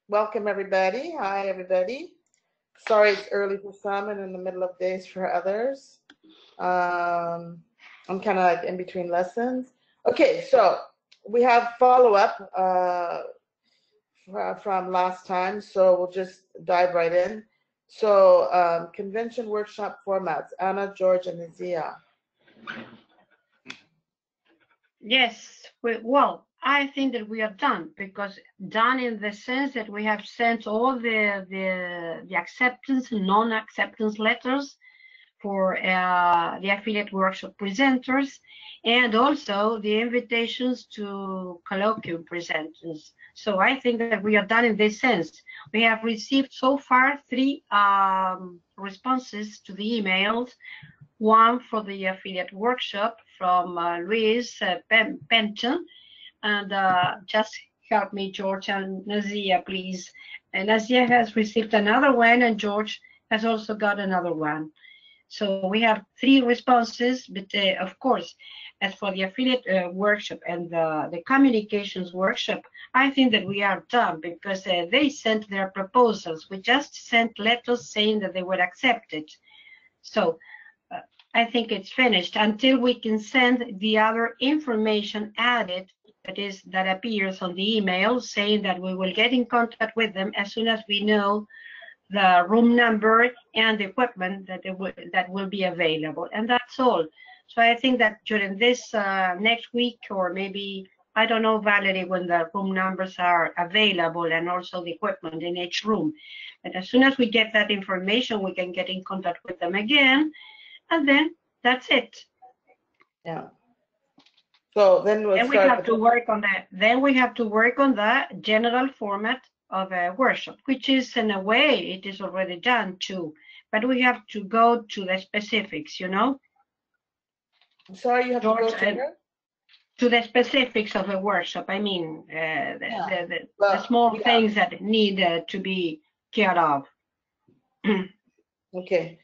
Welcome, everybody. Hi, everybody. Sorry it's early for some and in the middle of days for others. I'm kind of like in between lessons. Okay, so we have follow-up from last time, so we'll just dive right in. So convention workshop formats, Anna, George, and Nazia. Yes, well, I think that we are done, because done in the sense that we have sent all the acceptance and non-acceptance letters for the affiliate workshop presenters, and also the invitations to colloquium presenters. So I think that we are done in this sense. We have received so far 3 responses to the emails. One for the affiliate workshop from Luis Penton, and just help me, George and Nazia, please. And Nazia has received another one, and George has also got another one. So we have 3 responses, but of course, as for the affiliate workshop and the communications workshop, I think that we are done, because they sent their proposals. We just sent letters saying that they were accepted. So I think it's finished until we can send the other information added that appears on the email, saying that we will get in contact with them as soon as we know the room number and the equipment that will be available, and that's all. So I think that during this next week, or maybe, I don't know, Valerie, when the room numbers are available and also the equipment in each room, but as soon as we get that information, we can get in contact with them again, and then that's it. Yeah. So then we have to work on that. Then we have to work on the general format of a workshop, which is, in a way, it is already done too. But we have to go to the specifics, you know. I'm sorry, you have George, to go to the specifics of the workshop. I mean, the small things that need to be cared of. Okay.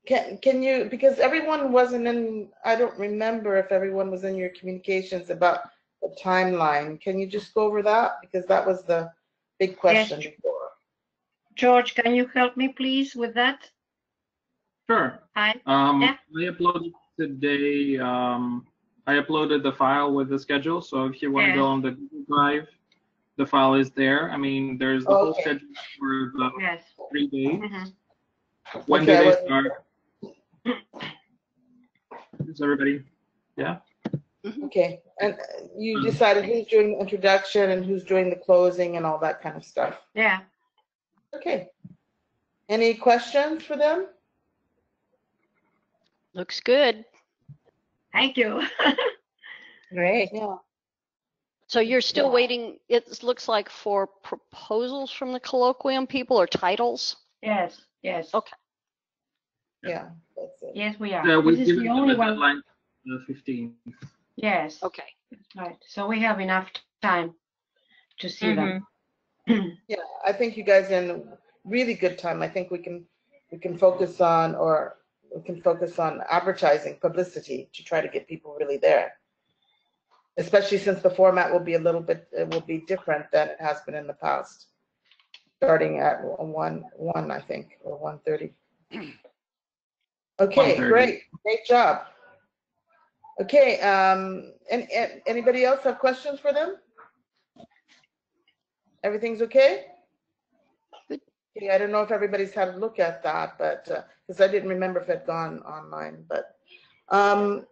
Can you, because everyone wasn't in, I don't remember if everyone was in your communications about the timeline. Can you just go over that? Because that was the big question before. George, can you help me please with that? Sure. Hi. I uploaded today, I uploaded the file with the schedule. So if you want to go on the Google Drive, the file is there. I mean, there's the whole schedule for the 3 days. When do they start? Is everybody? Yeah. Okay. And you decided who's doing the introduction and who's doing the closing and all that kind of stuff. Yeah. Okay. Any questions for them? Looks good. Thank you. Great. Yeah. So you're still waiting, it looks like, for proposals from the colloquium people, or titles? Yes. Yes. Okay. Yeah, that's it. Yes, we are. Yeah, this is the only one. Deadline, the 15th. Yes. Okay. That's right. So we have enough time to see them. Yeah, I think you guys are in really good time. I think we can focus on, or we can focus on advertising, publicity, to try to get people really there. Especially since the format will be different than it has been in the past. Starting at 1, I think, or 1:30. Okay, great job. Okay, and anybody else have questions for them? Everything's okay? Okay, I don't know if everybody's had a look at that, but because I didn't remember if it had gone online, but sorry.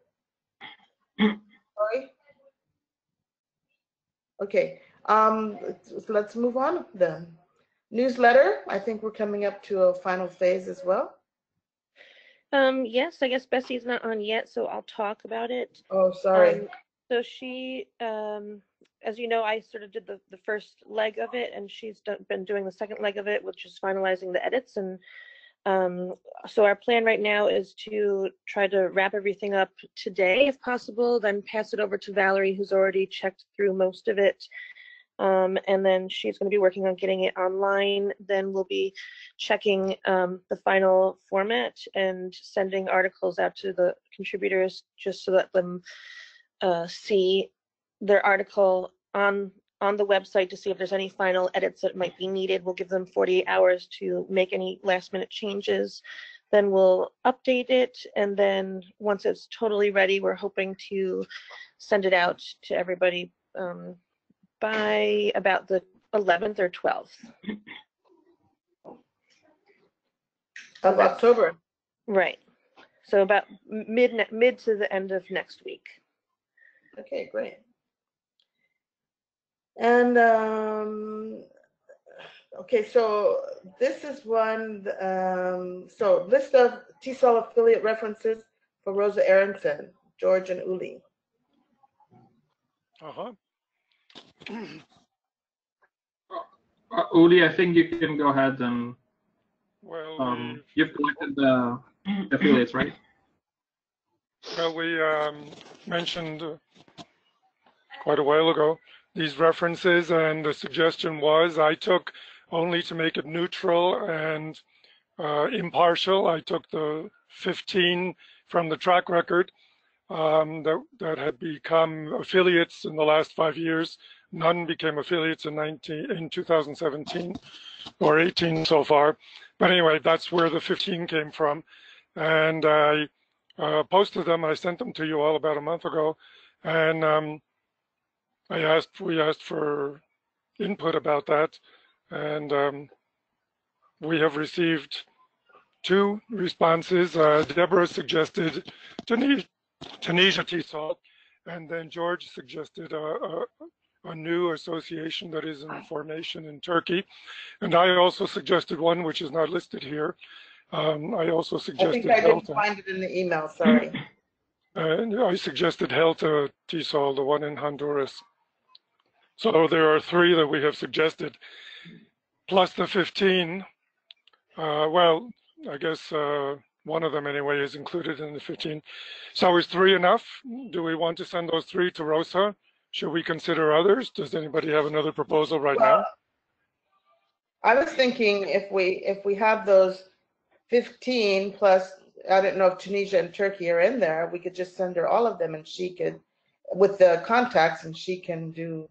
Okay, let's move on then. Newsletter, I think we're coming up to a final phase as well. Yes, I guess Bessie's not on yet, so I'll talk about it. Oh, sorry. So she, as you know, I sort of did the first leg of it, and she's been doing the second leg of it, which is finalizing the edits. And so our plan right now is to try to wrap everything up today, if possible, then pass it over to Valerie, who's already checked through most of it. And then she's going to be working on getting it online. Then we'll be checking the final format and sending articles out to the contributors just to let them see their article on on the website to see if there's any final edits that might be needed. We'll give them 48 hours to make any last minute changes. Then we'll update it. And then once it's totally ready, we're hoping to send it out to everybody by about the 11th or 12th. Of October. Right. So about mid to the end of next week. Okay, great. And okay, so this is one. So list of TESOL affiliate references for Rosa Aronson, George, and Uli. Uli, I think you can go ahead and. Well, you've collected the affiliates, right? Well, we mentioned quite a while ago these references, and the suggestion was I took only to make it neutral and impartial. I took the 15 from the track record that had become affiliates in the last 5 years. None became affiliates in 2017 or 18 so far. But anyway, that's where the 15 came from. And I posted them. I sent them to you all about a month ago. And we asked for input about that. And we have received 2 responses. Deborah suggested Tunisia TESOL, and then George suggested a new association that is in formation in Turkey. And I also suggested one which is not listed here. I also suggested I think I didn't find it in the email, sorry. I suggested Helta TESOL, the one in Honduras. So there are 3 that we have suggested, plus the 15. Well, I guess one of them anyway is included in the 15. So is 3 enough? Do we want to send those 3 to Rosa? Should we consider others? Does anybody have another proposal right now? I was thinking if we have those 15 plus, I don't know if Tunisia and Turkey are in there, we could just send her all of them and she could, with the contacts, and she can do,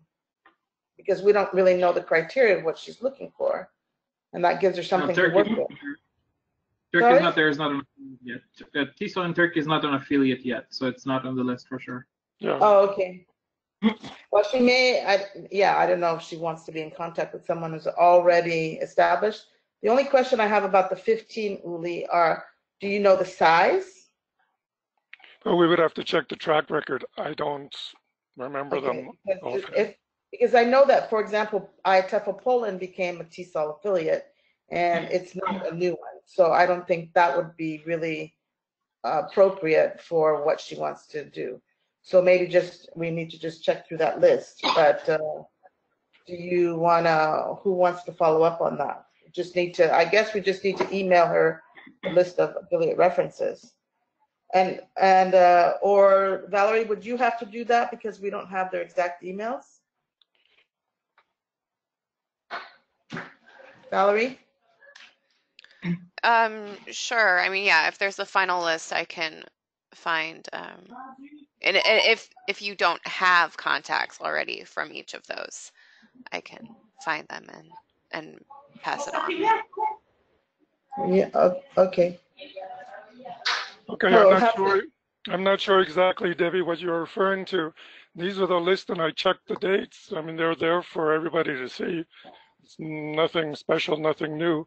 because we don't really know the criteria of what she's looking for. And that gives her something to work with. Turkey is not there, is not an affiliate yet. TESOL in Turkey is not an affiliate yet, so it's not on the list for sure. Yeah. Oh, okay. Well, she may, I don't know if she wants to be in contact with someone who's already established. The only question I have about the 15, Uli, are, do you know the size? Well, we would have to check the track record. I don't remember them. Because I know that, for example, IATEFL Poland became a TESOL affiliate, and it's not a new one. So I don't think that would be really appropriate for what she wants to do. So maybe we need to just check through that list. But do you who wants to follow up on that? I guess we just need to email her a list of affiliate references. And or Valerie, would you have to do that because we don't have their exact emails? Valerie? Sure. I mean, yeah, if there's a final list, I can find, and if you don't have contacts already from each of those, I can find them and pass it on. Yeah, okay. Okay, I'm not sure exactly, Debbie, what you're referring to. These are the list, and I checked the dates. I mean, they're there for everybody to see. It's nothing special, nothing new.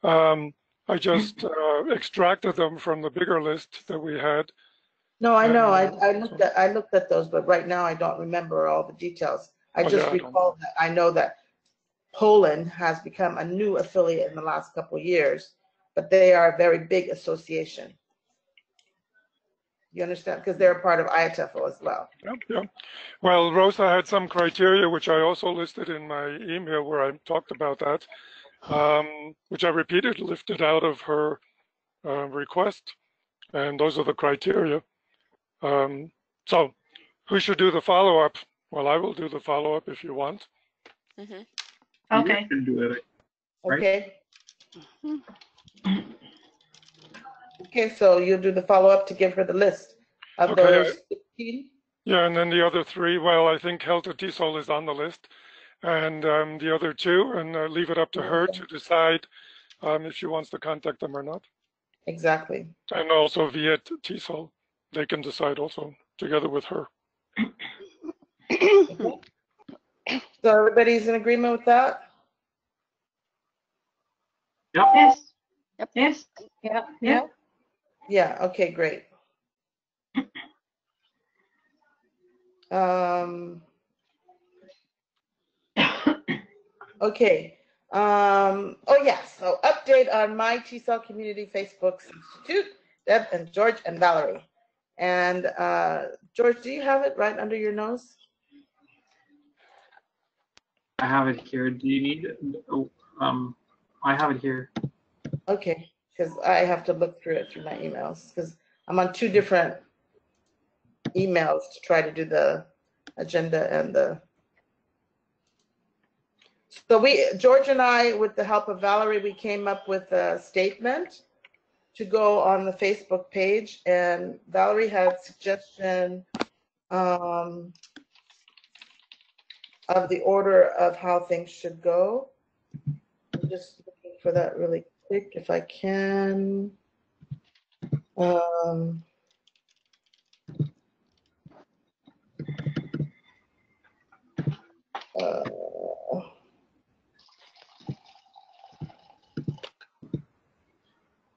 I just extracted them from the bigger list that we had. No, I know. I looked at those, but right now I don't remember all the details. I just recall that I know that Poland has become a new affiliate in the last couple of years, but they are a very big association. You understand? Because they're a part of IATEFL as well. Yeah. Well, Rosa had some criteria, which I also listed in my email where I talked about that, which I repeatedly lifted out of her request. And those are the criteria. So who should do the follow-up? Well, I will do the follow-up if you want. Mm-hmm. Okay. You can do it. Right? Okay. Okay, so you'll do the follow-up to give her the list of those 15? Yeah, and then the other 3, well, I think Helta TESOL is on the list. and the other two, and leave it up to her to decide if she wants to contact them or not. Exactly. And also via TESOL, they can decide also together with her. Okay. So everybody's in agreement with that? Yep. Yes. Yep. Yes. Yeah. Yeah. Yeah, okay, great. Okay. Oh yes, so update on my T-Cell Community Facebook Institute, Deb and George and Valerie. And George, do you have it right under your nose? I have it here. Do you need it? Oh, I have it here. Okay, because I have to look through it through my emails because I'm on 2 different emails to try to do the agenda and the. So George and I, with the help of Valerie, we came up with a statement to go on the Facebook page, and Valerie had suggestion of the order of how things should go. I'm just looking for that really quick if I can.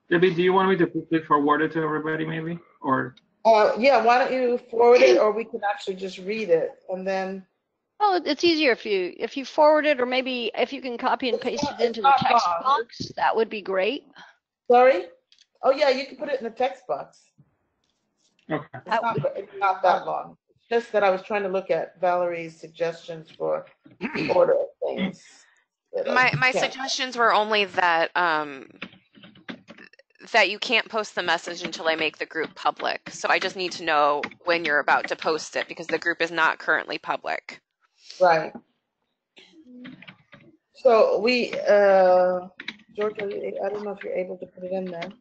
Debbie, do you want me to quickly forward it to everybody, maybe, or? Yeah, why don't you forward it, or we can actually just read it and then. Well, it's easier if you forward it, or maybe if you can copy and paste it into the text box, that would be great. Sorry? Oh yeah, you can put it in the text box. Okay. It's not that long. It's just that I was trying to look at Valerie's suggestions for the order of things. My suggestions were only that that you can't post the message until I make the group public. So I just need to know when you're about to post it because the group is not currently public. Right. So George, I don't know if you're able to put it in there.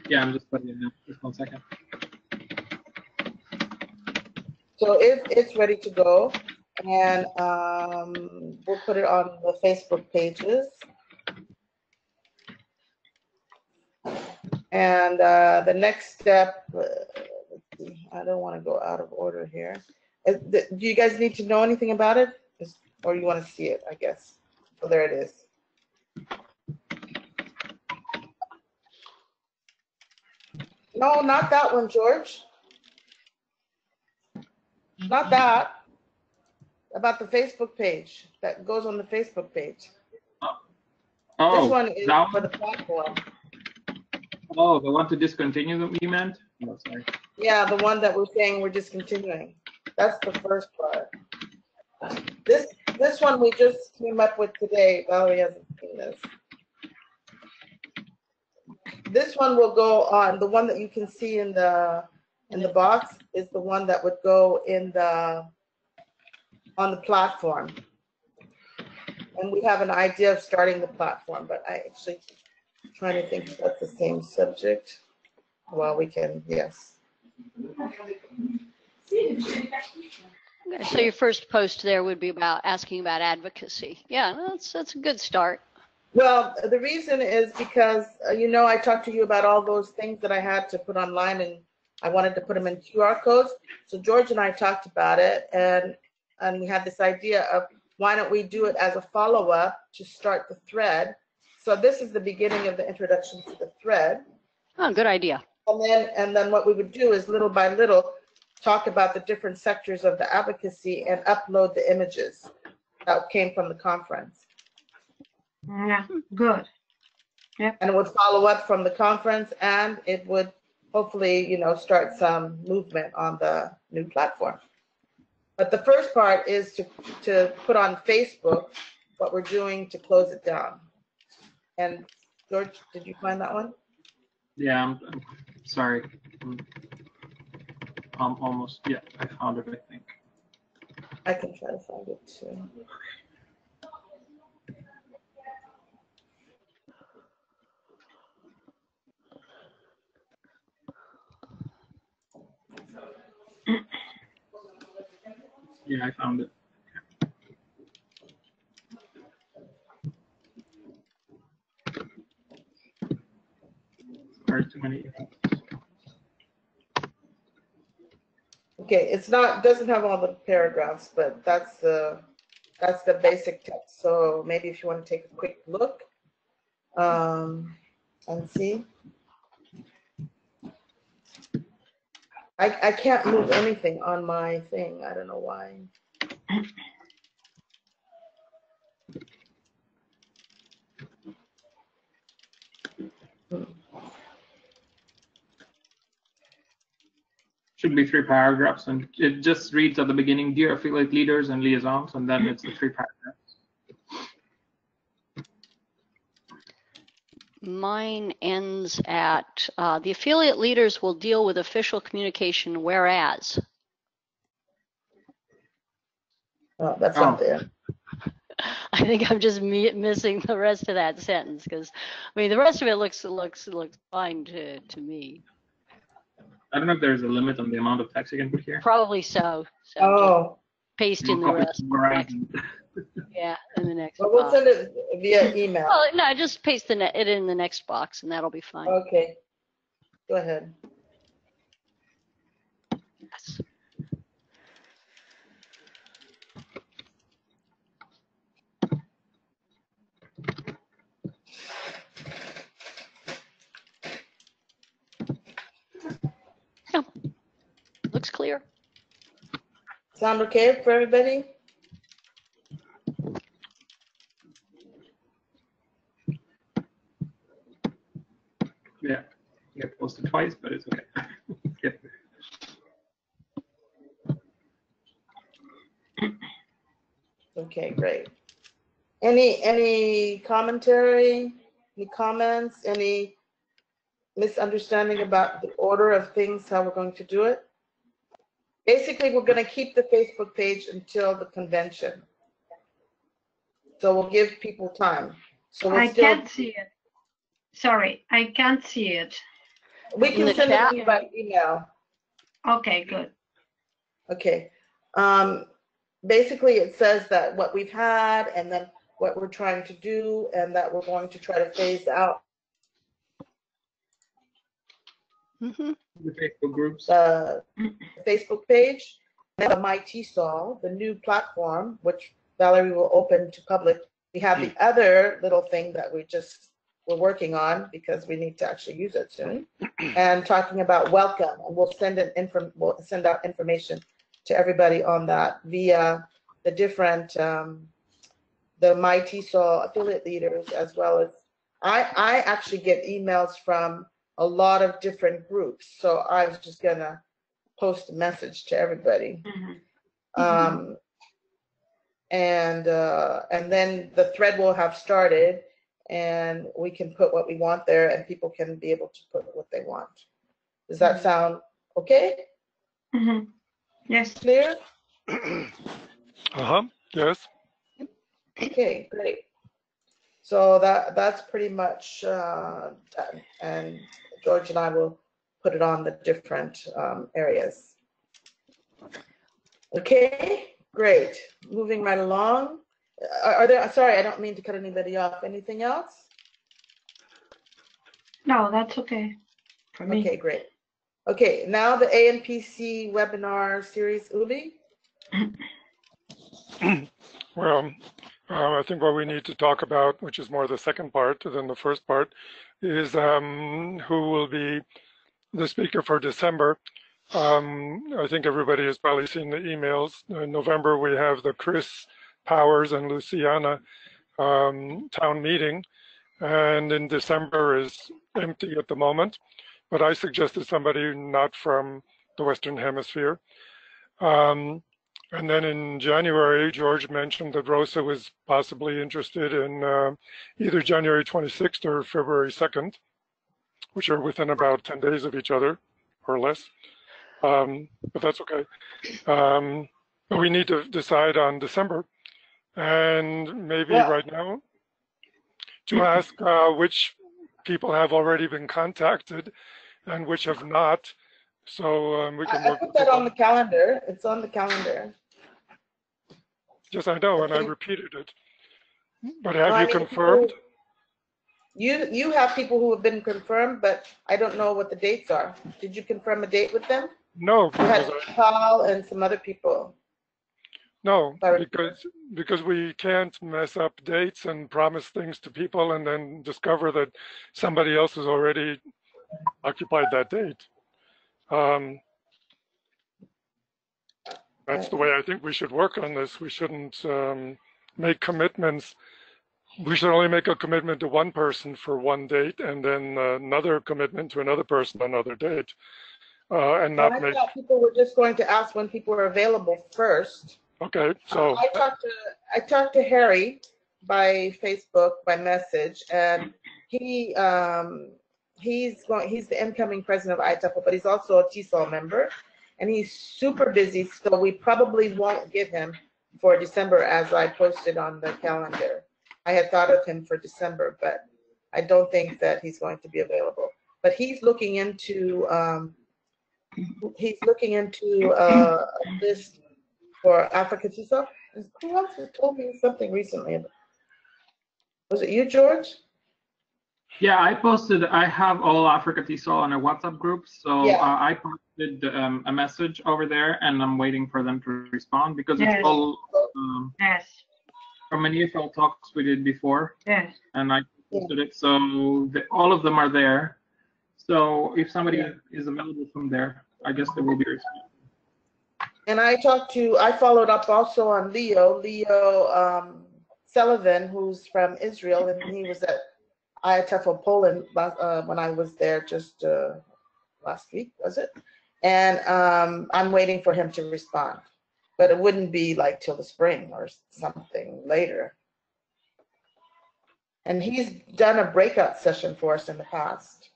Yeah, I'm just putting it in. Just 1 second. So it's ready to go, and we'll put it on the Facebook pages. And the next step, let's see, I don't want to go out of order here. Do you guys need to know anything about it? Or you want to see it, I guess? So there it is. No, not that one, George. Not that. About the Facebook page. That goes on the Facebook page. Oh, this one is for the platform. Oh, the one to discontinue the you meant? Oh, sorry. Yeah, the one that we're saying we're discontinuing. That's the first part. This one we just came up with today. Valerie hasn't seen this. This one will go on. The one that you can see in the box is the one that would go on the platform. And we have an idea of starting the platform, but I actually trying to think if that's the same subject. Well, we can, yes. Okay, so your first post there would be about asking about advocacy. Yeah, that's a good start. Well, the reason is because, I talked to you about all those things that I had to put online, and I wanted to put them in QR codes. So George and I talked about it, and we had this idea of why don't we do it as a follow-up to start the thread. So this is the beginning of the introduction to the thread. Oh, good idea. And then what we would do is little by little talk about the different sectors of the advocacy and upload the images that came from the conference. Yeah, good. Yeah. And it would follow up from the conference, and it would hopefully, start some movement on the new platform. But the first part is to put on Facebook what we're doing to close it down. And George, did you find that one? Yeah, I'm sorry. Almost. Yeah, I found it, I think. I can try to find it too. Yeah, I found it. are too many. Okay, it's not, doesn't have all the paragraphs, but that's the basic text. So maybe if you want to take a quick look and see. I can't move anything on my thing. I don't know why. Should be 3 paragraphs, and it just reads at the beginning, dear affiliate leaders and liaisons, and then it's the 3 paragraphs. Mine ends at, the affiliate leaders will deal with official communication, whereas. Oh, that's not there. I think I'm just missing the rest of that sentence, because, I mean, the rest of it looks fine to me. I don't know if there's a limit on the amount of text you can put here. Probably so. So Oh. paste in the rest. Yeah, in the next Well, we'll box. send it via email. Oh, no, just paste it in the next box, and that'll be fine. Okay. Go ahead. Yes. Yeah. Looks clear. Sound okay for everybody? Yeah, you get posted twice, but it's okay. Yeah. Okay, great. Any commentary, any comments, any misunderstanding about the order of things, how we're going to do it? Basically, we're going to keep the Facebook page until the convention. So we'll give people time. So we'll can't see it. Sorry, I can't see it. We can send it to you by email. Okay, good. Okay. Basically, it says that what we've had and then what we're trying to do and that we're going to try to phase out The Facebook groups. the Facebook page, and the MyTSOL, the new platform, which Valerie will open to public. We have the other little thing that we're working on because we need to actually use it soon, and talking about welcome, and we'll send out information to everybody on that via the different the MyTSOL affiliate leaders, as well as I actually get emails from a lot of different groups, so I was just gonna post a message to everybody. And then the thread will have started, and we can put what we want there, and people can be able to put what they want. Does that sound okay? Yes. Clear? Yes. Okay, great. So that's pretty much done, and George and I will put it on the different areas. Okay, great. Moving right along. Are there? Sorry, I don't mean to cut anybody off. Anything else? No, that's okay for me. Okay, great. Okay, now the ANPC webinar series, Uli. Well, I think what we need to talk about, which is more the second part than the first part, is who will be the speaker for December. I think everybody has probably seen the emails. In November, we have the Chris Powers and Luciana town meeting, and in December is empty at the moment, but I suggested somebody not from the Western Hemisphere. And then in January, George mentioned that Rosa was possibly interested in either January 26th or February 2nd, which are within about 10 days of each other or less. But that's okay. But we need to decide on December, and maybe right now to ask which people have already been contacted and which have not. So we can work. I put that on the calendar. It's on the calendar. Yes, I know, and I repeated it. But have you confirmed? You have people who have been confirmed, but I don't know what the dates are. Did you confirm a date with them? No, You had because Paul and some other people. no, Sorry. because we can't mess up dates and promise things to people and then discover that somebody else has already occupied that date. That's the way I think we should work on this. We shouldn't make commitments. We should only make a commitment to one person for one date and then another commitment to another person on another date. And not make. I thought people were just going to ask when people were available first. Okay, so I talked to Harry by Facebook by message, and he's the incoming president of ITEFL, but he's also a TESOL member, and he's super busy, so we probably won't get him for December as I posted on the calendar. I had thought of him for December, but I don't think that he's going to be available. But he's looking into a list for Africa TESOL. Who else told me something recently? Was it you, George? Yeah, I have all Africa TESOL on a WhatsApp group, so Yeah. I posted a message over there, and I'm waiting for them to respond because Yes. it's all Yes. from an EFL talks we did before, Yes. and I posted it, so all of them are there. So if somebody is available from there, I guess they will be responding. And I followed up also on Leo Sullivan, who's from Israel, and he was at IATEFL Poland when I was there just last week, was it? And I'm waiting for him to respond, but it wouldn't be like till the spring or something later. And he's done a breakout session for us in the past.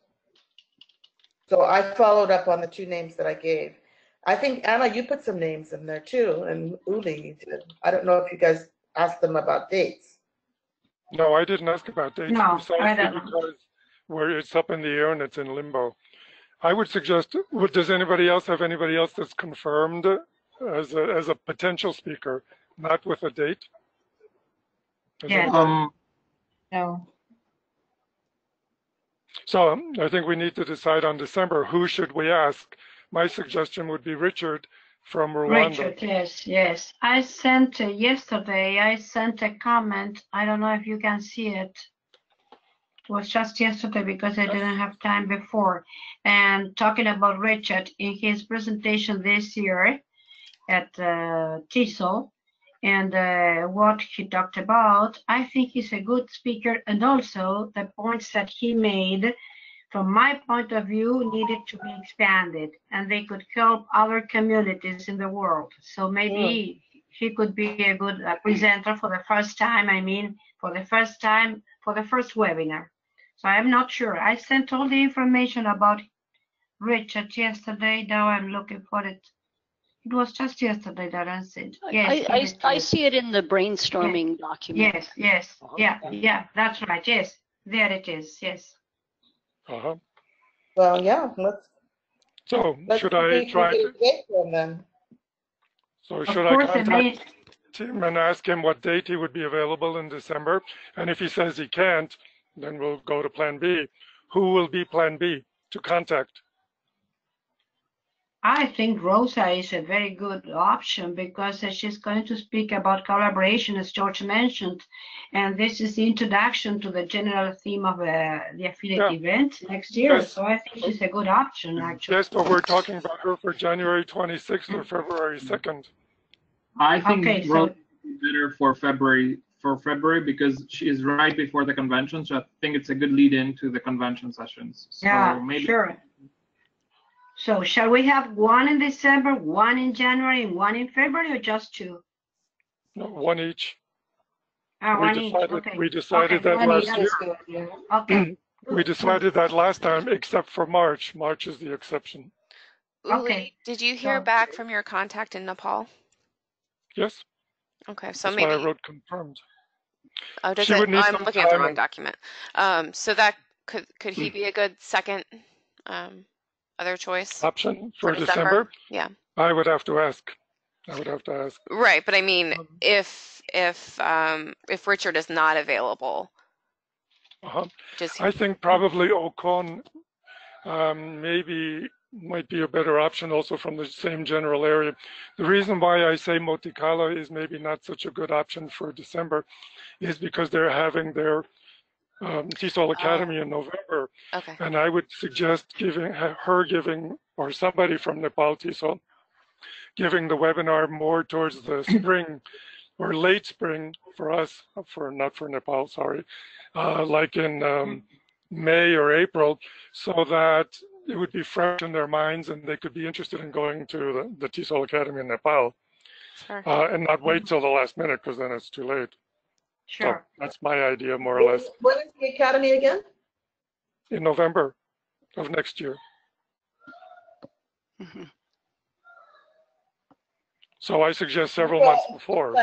So I followed up on the two names that I gave. I think, Anna, you put some names in there too, and Uli did. I don't know if you guys asked them about dates. no, I didn't ask about dates No, precisely I don't know. because where it's up in the air and it's in limbo. I would suggest, does anybody else have anybody else that's confirmed as a potential speaker, not with a date? Yes. No. So I think we need to decide on December, who should we ask? My suggestion would be Richard from Rwanda. Richard, yes. I sent yesterday, I sent a comment. I don't know if you can see it. It was just yesterday because I didn't have time before. And talking about Richard in his presentation this year at TESOL and what he talked about, I think he's a good speaker, and also the points that he made, from my point of view, needed to be expanded, and they could help other communities in the world. So maybe he could be a good presenter for the first time. I mean, for the first webinar. So I'm not sure. I sent all the information about Richard yesterday. Now I'm looking for it. It was just yesterday that I sent. Yes, I see it in the brainstorming document. Yes, yeah, that's right. Yes, there it is. Yes. Uh-huh. Well, yeah, let's should I try to get from them? So should I contact him and ask him what date he would be available in December? And if he says he can't, then we'll go to plan B. Who will be plan B to contact? I think Rosa is a very good option because she's going to speak about collaboration, as George mentioned, and this is the introduction to the general theme of the affiliate event next year. Yes. So I think she's a good option, actually. Yes, but we're talking about her for January 26th or February 2nd. I think Rosa is better for February because she is right before the convention, so I think it's a good lead-in to the convention sessions. So maybe sure. So shall we have one in December, one in January, and one in February, or just two? No, one each. Okay. We decided that last year. Okay. We decided that last time, except for March. March is the exception. Okay. Did you hear back from your contact in Nepal? Yes. Okay, so that's maybe. Why I wrote confirmed. Oh, does it? I'm looking at the wrong document. So that could he be a good second other choice? Option for December? Yeah. I would have to ask. Right, but I mean, if Richard is not available, I think probably Ocon maybe might be a better option also from the same general area. The reason why I say Motikala is maybe not such a good option for December is because they're having their TESOL Academy in November. Okay. And I would suggest giving, or somebody from Nepal TESOL, giving the webinar more towards the spring or late spring for us, not for Nepal, sorry, like in May or April, so that it would be fresh in their minds and they could be interested in going to the TESOL Academy in Nepal, and not wait till the last minute, because then it's too late. Sure. So that's my idea, more or less. When is the academy again? In November of next year. Mhm. So I suggest several months before.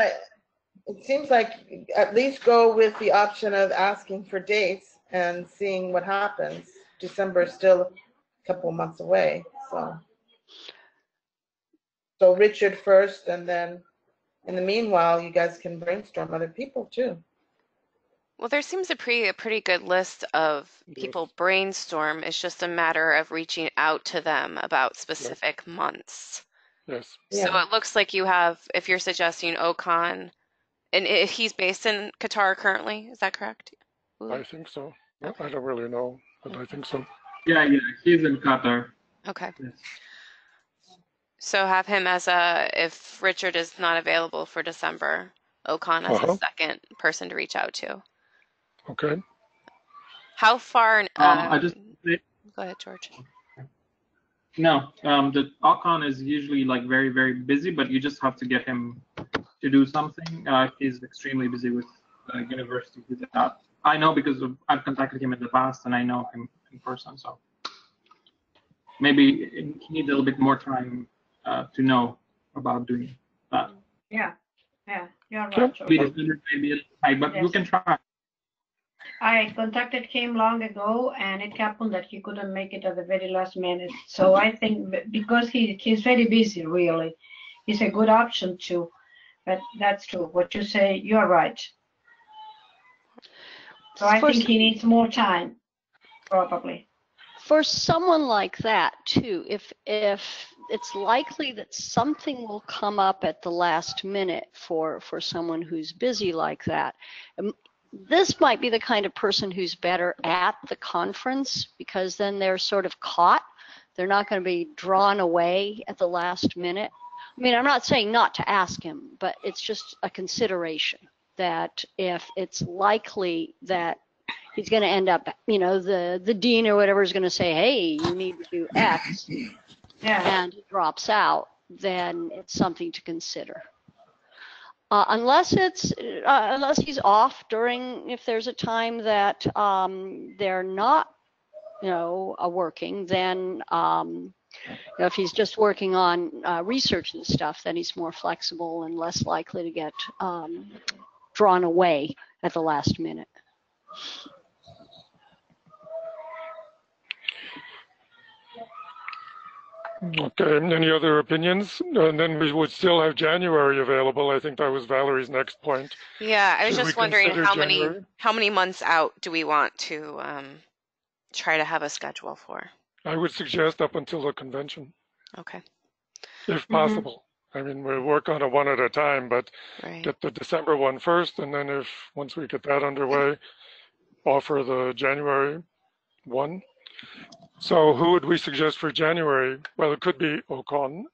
It seems like at least go with the option of asking for dates and seeing what happens. December is still a couple months away, so Richard first, and then in the meanwhile, you guys can brainstorm other people too. Well, there seems a pretty good list of people brainstorm. It's just a matter of reaching out to them about specific months. Yes. So it looks like you have, if you're suggesting Ocon, and he's based in Qatar currently, is that correct? Ooh. I think so. Okay. I don't really know, but I think so. Yeah, he's in Qatar. Okay. Yes. So have him as if Richard is not available for December, Ocon as a second person to reach out to. Okay. How far? I just go ahead, George. No, the Ocon is usually like very, very busy, but you just have to get him to do something. He's extremely busy with university. I know because I've contacted him in the past and I know him in person. So maybe he needs a little bit more time to know about doing that. Yeah, you're right. Maybe a little high, but you can try. I contacted him long ago, and it happened that he couldn't make it at the very last minute. So I think because he's very busy, really, it's a good option too. But that's true. What you say, you're right. So I think he needs more time, probably. For someone like that too, if it's likely that something will come up at the last minute for someone who's busy like that, this might be the kind of person who's better at the conference, because then they're sort of caught. They're not going to be drawn away at the last minute. I mean, I'm not saying not to ask him, but it's just a consideration that if it's likely that he's going to end up, the dean or whatever is going to say, hey, you need to do X, and he drops out, then it's something to consider. Unless he's off if there's a time that they're not, working, then if he's just working on research and stuff, then he's more flexible and less likely to get drawn away at the last minute. Okay, any other opinions? And then we would still have January available. I think that was Valerie's next point. Yeah, I was just wondering how many months out do we want to try to have a schedule for? I would suggest up until the convention. Okay. If possible. I mean, we'll work on it one at a time, but get the December one first, and then once we get that underway, offer the January one. So who would we suggest for January? Well, it could be Ocon,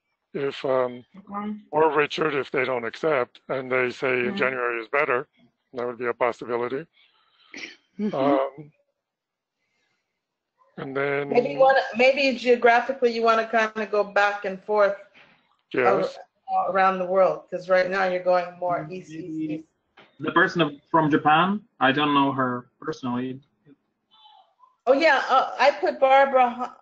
or Richard if they don't accept, and they say January is better. That would be a possibility. And then maybe geographically you want to kind of go back and forth around the world, because right now you're going more east. The person from Japan, I don't know her personally. Oh yeah, I put Barbara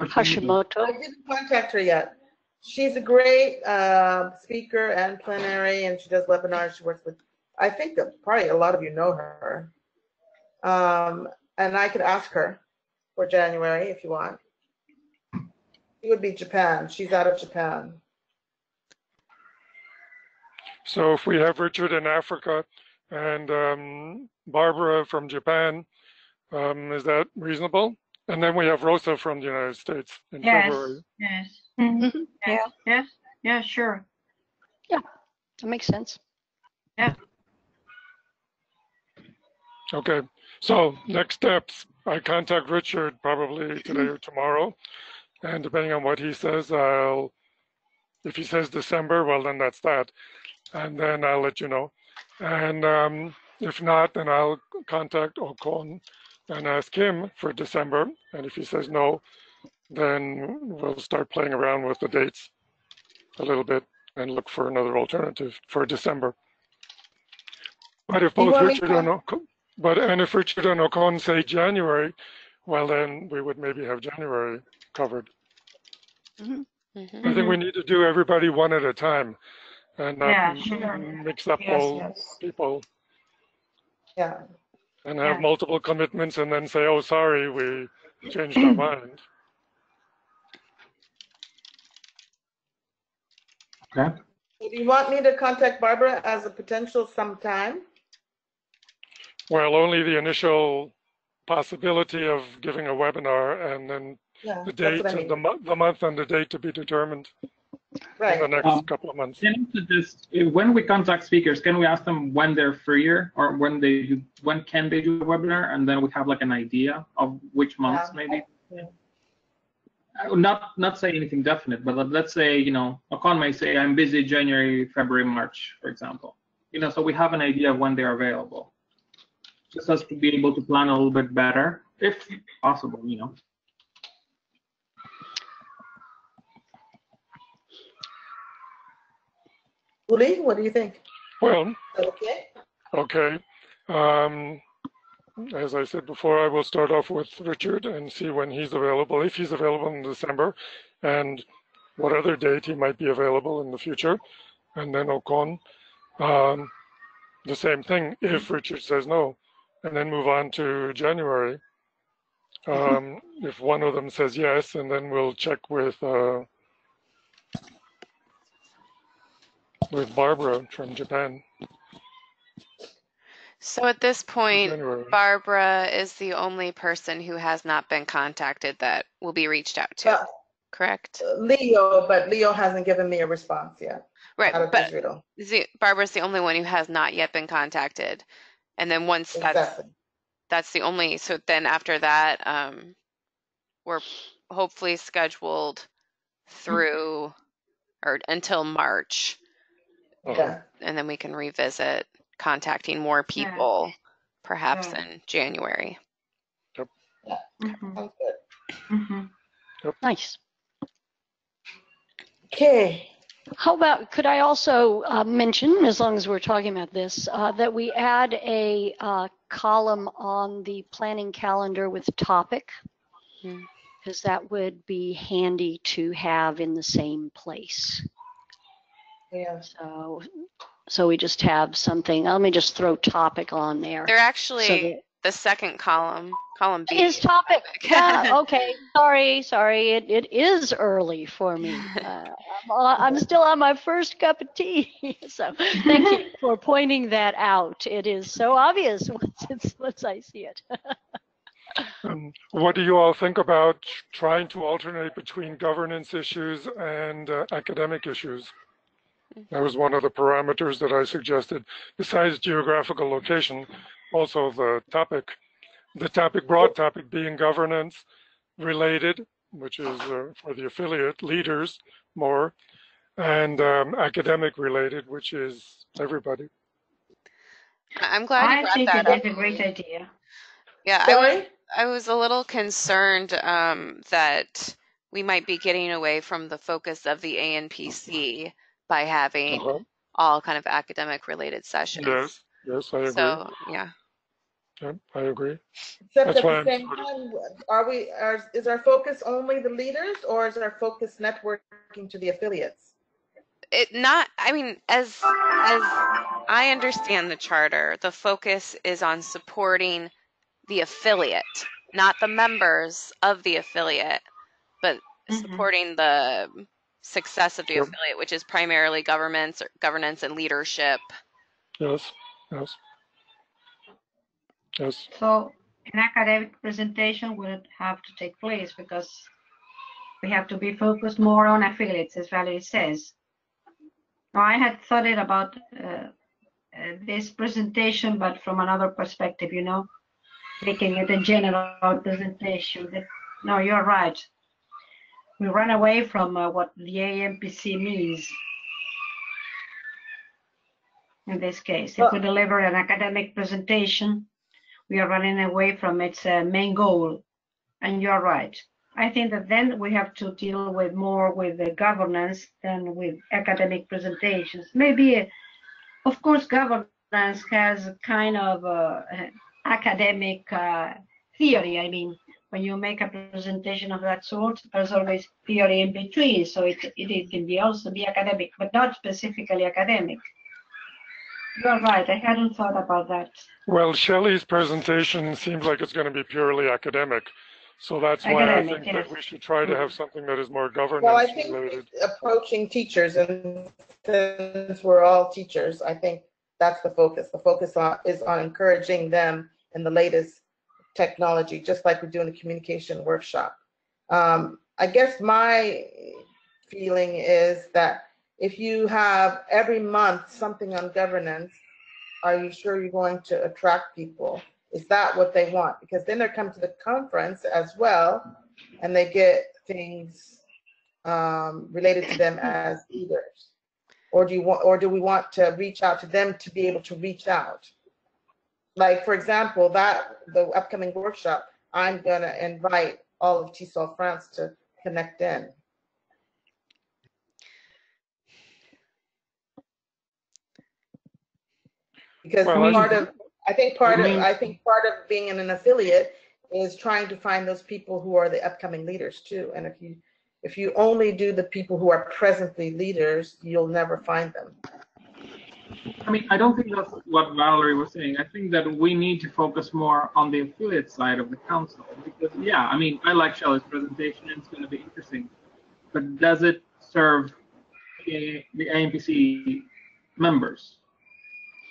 Hashimoto. I didn't contact her yet. She's a great speaker and plenary, and she does webinars. She works with, I think that probably a lot of you know her. And I could ask her for January if you want. It would be Japan. She's out of Japan. So if we have Richard in Africa and Barbara from Japan. Is that reasonable? And then we have Rosa from the United States in February. Yes. Mhm. Yes. Yeah. Sure. Yeah, that makes sense. Yeah. Okay. So next steps, I contact Richard probably today or tomorrow, and depending on what he says, if he says December, well then that's that, and then I'll let you know. And if not, then I'll contact Ocon and ask him for December, and if he says no, then we'll start playing around with the dates a little bit and look for another alternative for December. But if both Richard and if Richard and Ocon say January, well then we would maybe have January covered. Mhm. I think we need to do everybody one at a time and not Sure. mix up all people. Yeah. And have multiple commitments and then say, oh, sorry, we changed our mind. Okay. Do you want me to contact Barbara as a potential sometime? Well, only the initial possibility of giving a webinar and then the date, the month and the date to be determined in the next couple of months. Can you suggest, when we contact speakers, can we ask them when they're freer or when can they do a webinar, and then we have like an idea of which months maybe? Not say anything definite, but let's say, Ocon may say I'm busy January, February, March, for example. So we have an idea of when they're available. Just us to be able to plan a little bit better, if possible, Uli, what do you think? Well, okay. As I said before, I will start off with Richard and see when he's available, if he's available in December, and what other date he might be available in the future. And then Ocon, the same thing if Richard says no, and then move on to January. If one of them says yes, and then we'll check with Barbara from Japan. So at this point, January. Barbara is the only person who has not been contacted that will be reached out to, correct? Leo, but Leo hasn't given me a response yet. Right, but Barbara's the only one who has not yet been contacted. And then once that's the only, so then after that, we're hopefully scheduled through or until March. Yeah. And then we can revisit contacting more people, perhaps in January. Yep. Sounds good. Yep. Nice. Okay. How about, could I also mention, as long as we're talking about this, that we add a column on the planning calendar with topic, because that would be handy to have in the same place. Yeah. So we just have something. Let me just throw topic on there. They're actually the second column B. Is topic. Yeah, okay. Sorry. It is early for me. I'm still on my first cup of tea. So thank you for pointing that out. It is so obvious once I see it. What do you all think about trying to alternate between governance issues and academic issues? That was one of the parameters that I suggested. Besides geographical location, also the broad topic being governance related, which is for the affiliate leaders more, and academic related, which is everybody. I'm glad you brought that up. I think it's a great idea. Yeah, I was a little concerned that we might be getting away from the focus of the ANPC by having all kind of academic related sessions. Yes, I agree. So, yeah. Yeah, I agree. Except at the same time, is our focus only the leaders, or is our focus networking to the affiliates? As I understand the charter, the focus is on supporting the affiliate, not the members of the affiliate, but supporting the success of the affiliate, which is primarily governance and leadership. Yes. Yes. So an academic presentation would have to take place because we have to be focused more on affiliates, as Valerie says. Now, I had thought it about this presentation, but from another perspective, you know, making it a general presentation. No, you're right. We run away from what the ANPC means in this case. If we deliver an academic presentation, we are running away from its main goal. And you're right. I think that then we have to deal with more with the governance than with academic presentations. Maybe, of course, governance has a kind of academic theory. I mean, when you make a presentation of that sort, there's always theory in between, so it can be also be academic, but not specifically academic. You're right, I hadn't thought about that. Well, Shelley's presentation seems like it's going to be purely academic. So that's why I think that we should try to have something that is more governance well, I think related. Approaching teachers, and since we're all teachers, I think that's the focus. The focus is on encouraging them in the latest technology, just like we do in the communication workshop. I guess my feeling is that if you have every month something on governance, are you sure you're going to attract people? Is that what they want? Because then they come to the conference as well, and they get things related to them as leaders. Or do we want to reach out to them to be able to reach out? Like, for example, the upcoming workshop, I'm going to invite all of TESOL France to connect in. Because I think part of being in an affiliate is trying to find those people who are the upcoming leaders too. And if you only do the people who are presently leaders, you'll never find them. I mean, I don't think that's what Valerie was saying. I think that we need to focus more on the affiliate side of the council because, yeah, I mean, I like Shelley's presentation and it's going to be interesting, but does it serve the ANPC members?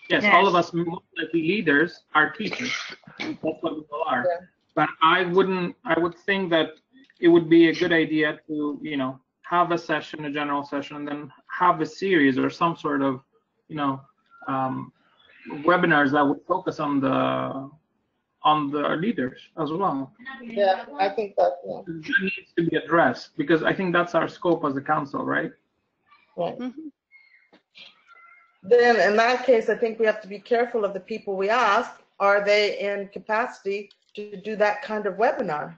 Yes, all of us, most likely leaders, are teachers. That's what we all are. Yeah. But I would think that it would be a good idea to, you know, have a session, a general session, and then have a series or some sort of, you know, webinars that would focus on the leaders as well. Yeah, I think that needs to be addressed because I think that's our scope as a council, right? Right. Mm-hmm. Then in that case, I think we have to be careful of the people we ask. Are they in capacity to do that kind of webinar?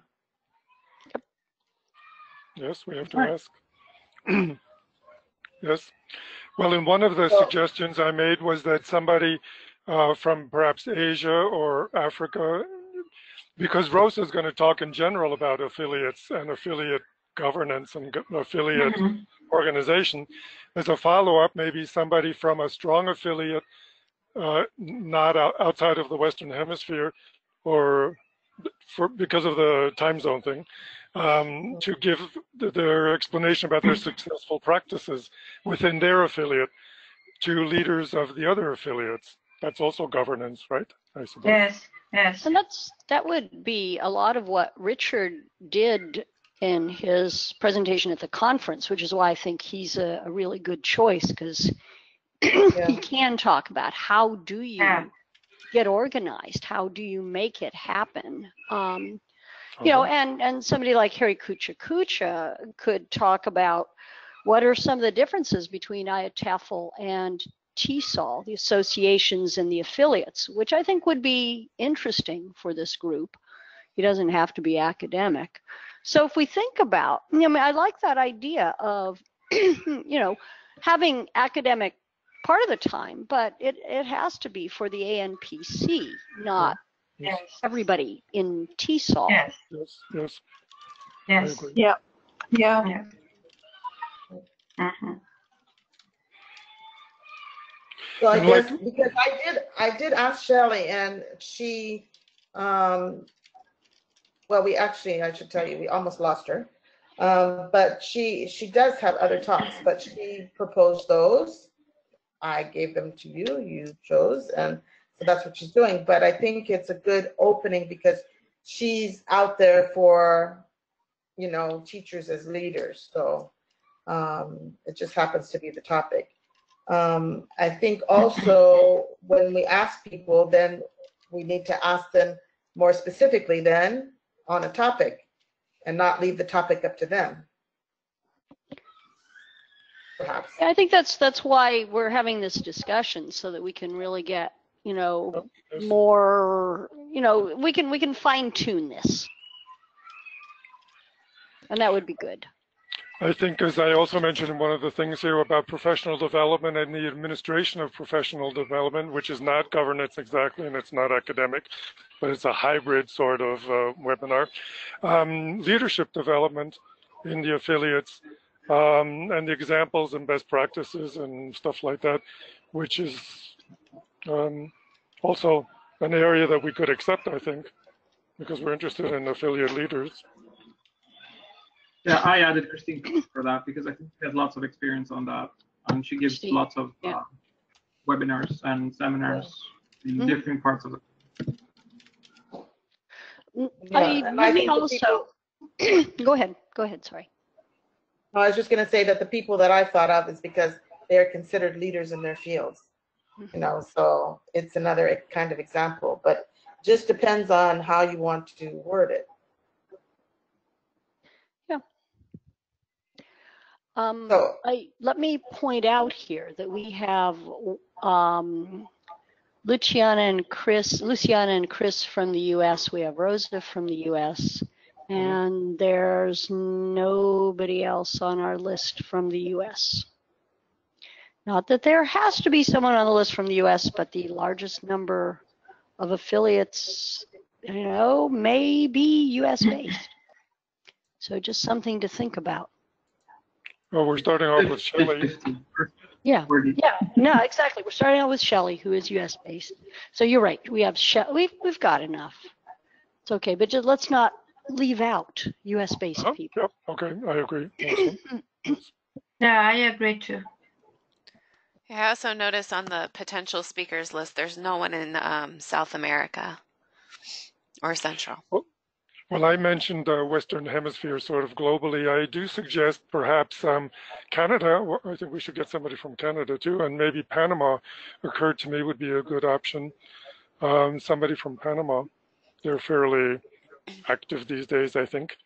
Yes, we have to ask. Yes. Well, and one of the suggestions I made was that somebody from perhaps Asia or Africa, because Rosa is going to talk in general about affiliates and affiliate governance and affiliate organization. As a follow-up, maybe somebody from a strong affiliate, not outside of the Western Hemisphere, or because of the time zone thing, to give their explanation about their successful practices within their affiliate to leaders of the other affiliates. That's also governance, right? I suppose. Yes, yes. And that would be a lot of what Richard did in his presentation at the conference, which is why I think he's a really good choice, because he can talk about how do you get organized, how do you make it happen. You know, and somebody like Harry Kucha could talk about what are some of the differences between IATEFL and TESOL, the associations and the affiliates, which I think would be interesting for this group. He doesn't have to be academic. So if we think about, I mean, I like that idea of, you know, having academic part of the time, but it has to be for the ANPC, not everybody in TESOL. Yes. Yes. Yes. Yeah. Yeah. Yeah. Mm-hmm. So I guess because I did ask Shelley, and she, well, I should tell you, we almost lost her. But she does have other talks, but she proposed those. I gave them to you, you chose. And So that's what she's doing. But I think it's a good opening because she's out there for, you know, teachers as leaders. So it just happens to be the topic. I think also when we ask people, then we need to ask them more specifically then on a topic and not leave the topic up to them. Perhaps. Yeah, I think that's why we're having this discussion, so that we can really get, you know, more, you know, we can fine tune this. And that would be good. I think, as I also mentioned in one of the things here about professional development and the administration of professional development, which is not governance exactly, and it's not academic, but it's a hybrid sort of webinar. Leadership development in the affiliates, and the examples and best practices and stuff like that, which is also an area that we could accept, I think, because we're interested in affiliate leaders. Yeah, I added Christine for that because I think she has lots of experience on that, and she gives lots of webinars and seminars in different parts of it. Let me also go ahead. Sorry. I was just going to say that the people that I thought of is because they're considered leaders in their fields, you know, so it's another kind of example, but just depends on how you want to word it. Let me point out here that we have Luciana and Chris from the U.S. We have Rosa from the U.S. And there's nobody else on our list from the U.S. Not that there has to be someone on the list from the U.S., but the largest number of affiliates, you know, may be U.S. based. So just something to think about. Well, we're starting off with Shelley. Yeah, no, exactly. We're starting out with Shelley, who is U.S. based. So you're right. We have we've got enough. It's okay, but just let's not leave out U.S. based people. Yep. Okay, I agree. Yeah, I agree too. Yeah, I also noticed on the potential speakers list, there's no one in South America or Central. Well, I mentioned Western Hemisphere sort of globally. I do suggest perhaps Canada. Well, I think we should get somebody from Canada too, and maybe Panama occurred to me would be a good option. Somebody from Panama. They're fairly active these days, I think.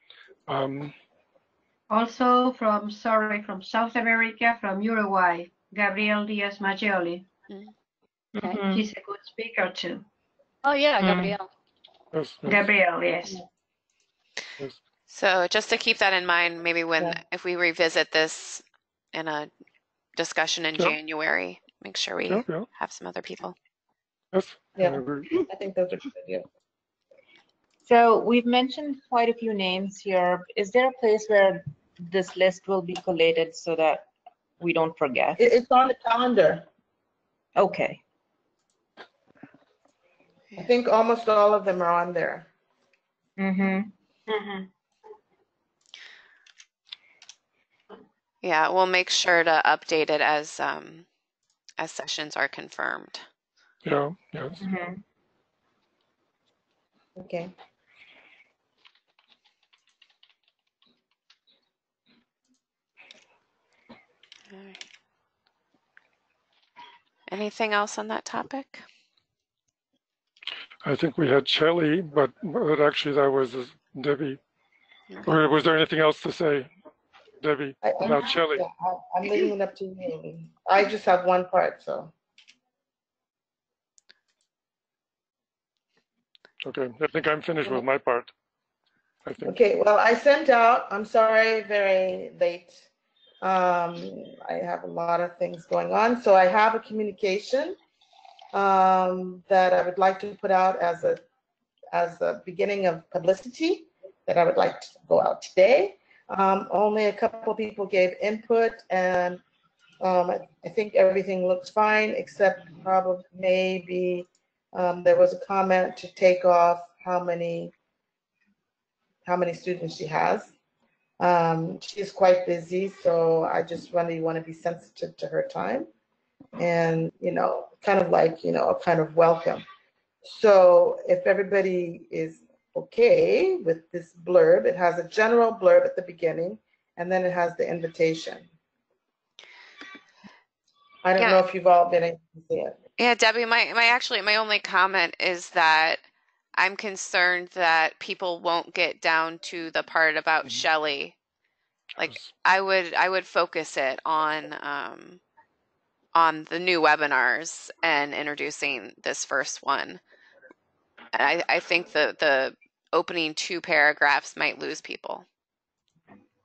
Also from South America, from Uruguay, Gabriel Diaz Maggioli. Okay. He's a good speaker too. Oh yeah, Gabriel. Yes. Gabriel, yes. So just to keep that in mind, maybe if we revisit this in a discussion in January, make sure we have some other people. Yes. Yeah, I think those are good ideas. So we've mentioned quite a few names here. Is there a place where this list will be collated so that we don't forget? It's on the calendar. Okay. I think almost all of them are on there. Yeah, we'll make sure to update it as sessions are confirmed. Yeah. Yes. Okay. All right. Anything else on that topic? I think we had Shelley, but actually that was Debbie. Or was there anything else to say, Debbie, about Shelley? Yeah, I'm leaving it up to you. I just have one part, so. Okay, I think I'm finished with my part. I think. Okay, well, I sent out, I'm sorry, very late. I have a lot of things going on, so I have a communication that I would like to put out as a beginning of publicity that I would like to go out today. Only a couple people gave input, and I think everything looks fine, except probably maybe there was a comment to take off how many students she has. She is quite busy, so I just really want to be sensitive to her time. And, you know, kind of like, a kind of welcome. So if everybody is okay with this blurb, it has a general blurb at the beginning, and then it has the invitation. I don't know if you've all been able to see it. Yeah, Debbie, my only comment is that I'm concerned that people won't get down to the part about Shelley. Like I would focus it on the new webinars and introducing this first one. And I think the opening 2 paragraphs might lose people.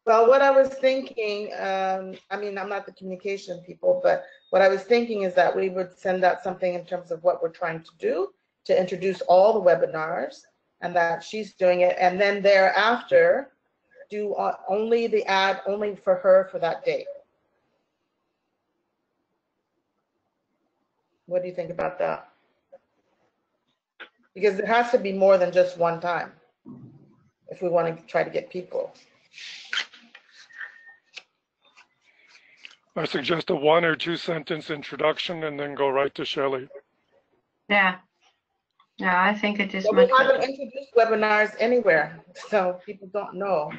Well, what I was thinking, I mean, I'm not the communication people, but what I was thinking is that we would send out something in terms of what we're trying to do to introduce all the webinars, and that she's doing it, and then thereafter do only the ad only for her for that date. What do you think about that? Because it has to be more than just one time if we want to try to get people. I suggest a 1 or 2 sentence introduction and then go right to Shelley. Yeah. Yeah, I think it is Well, much we haven't better. introduced webinars anywhere, so people don't know.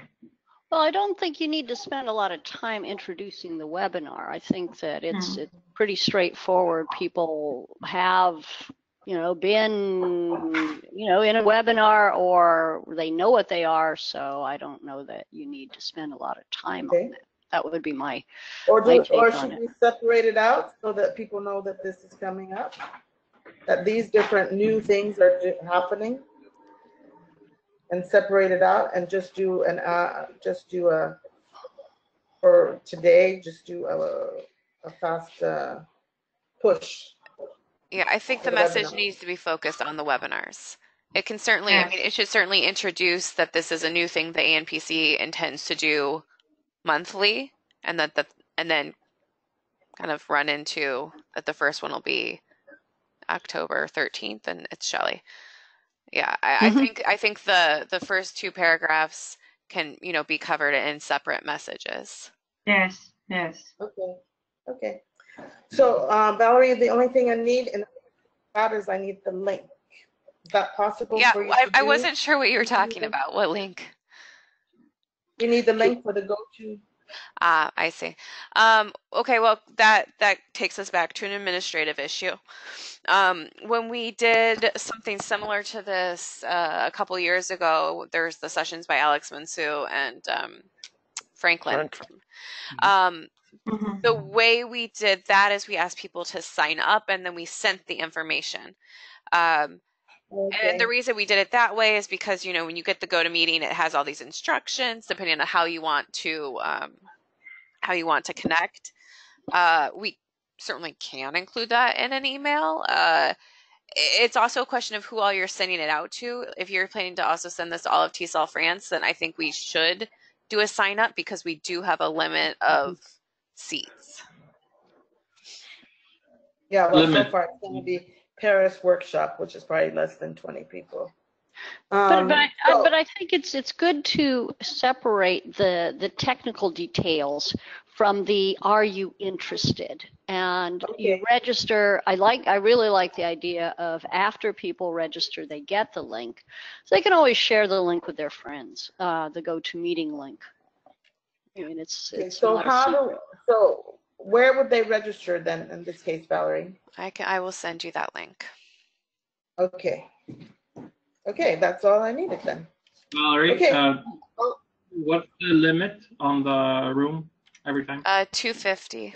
Well, I don't think you need to spend a lot of time introducing the webinar. I think that it's pretty straightforward. People have, been, in a webinar, or they know what they are. So I don't know that you need to spend a lot of time on that. That would be my take or on should it. we separate it out so that people know that this is coming up? That these different new things are happening, and separate it out and just do for today, just do a fast push. Yeah, I think the message needs to be focused on the webinars. It can certainly, I mean, it should certainly introduce that this is a new thing the ANPC intends to do monthly, and and then kind of run into that the first one will be October 13th, and it's Shelley. Yeah, I think the first 2 paragraphs can, be covered in separate messages. Yes. Okay. So Valerie, the only thing I need in that is I need the link. Is that possible for you to do? I wasn't sure what you were talking about. What link? You need the link for the go-to. I see. Okay, well, that takes us back to an administrative issue. When we did something similar to this a couple years ago, there's the sessions by Alex Mansu and Franklin. The way we did that is we asked people to sign up, and then we sent the information. And the reason we did it that way is because, when you get the GoToMeeting, it has all these instructions depending on how you want to connect. We certainly can include that in an email. It's also a question of who all you're sending it out to. If you're planning to also send this to all of TESOL France, then I think we should do a sign up, because we do have a limit of seats. Yeah, well, so far it's going to be Paris workshop, which is probably less than 20 people. But I think it's good to separate the technical details from the "Are you interested?" And you register. I really like the idea of after people register, they get the link, so they can always share the link with their friends. The GoToMeeting link. I mean, it's so so where would they register then in this case, Valerie? I will send you that link. Okay, that's all I needed then. Valerie, what's the limit on the room every time? 250.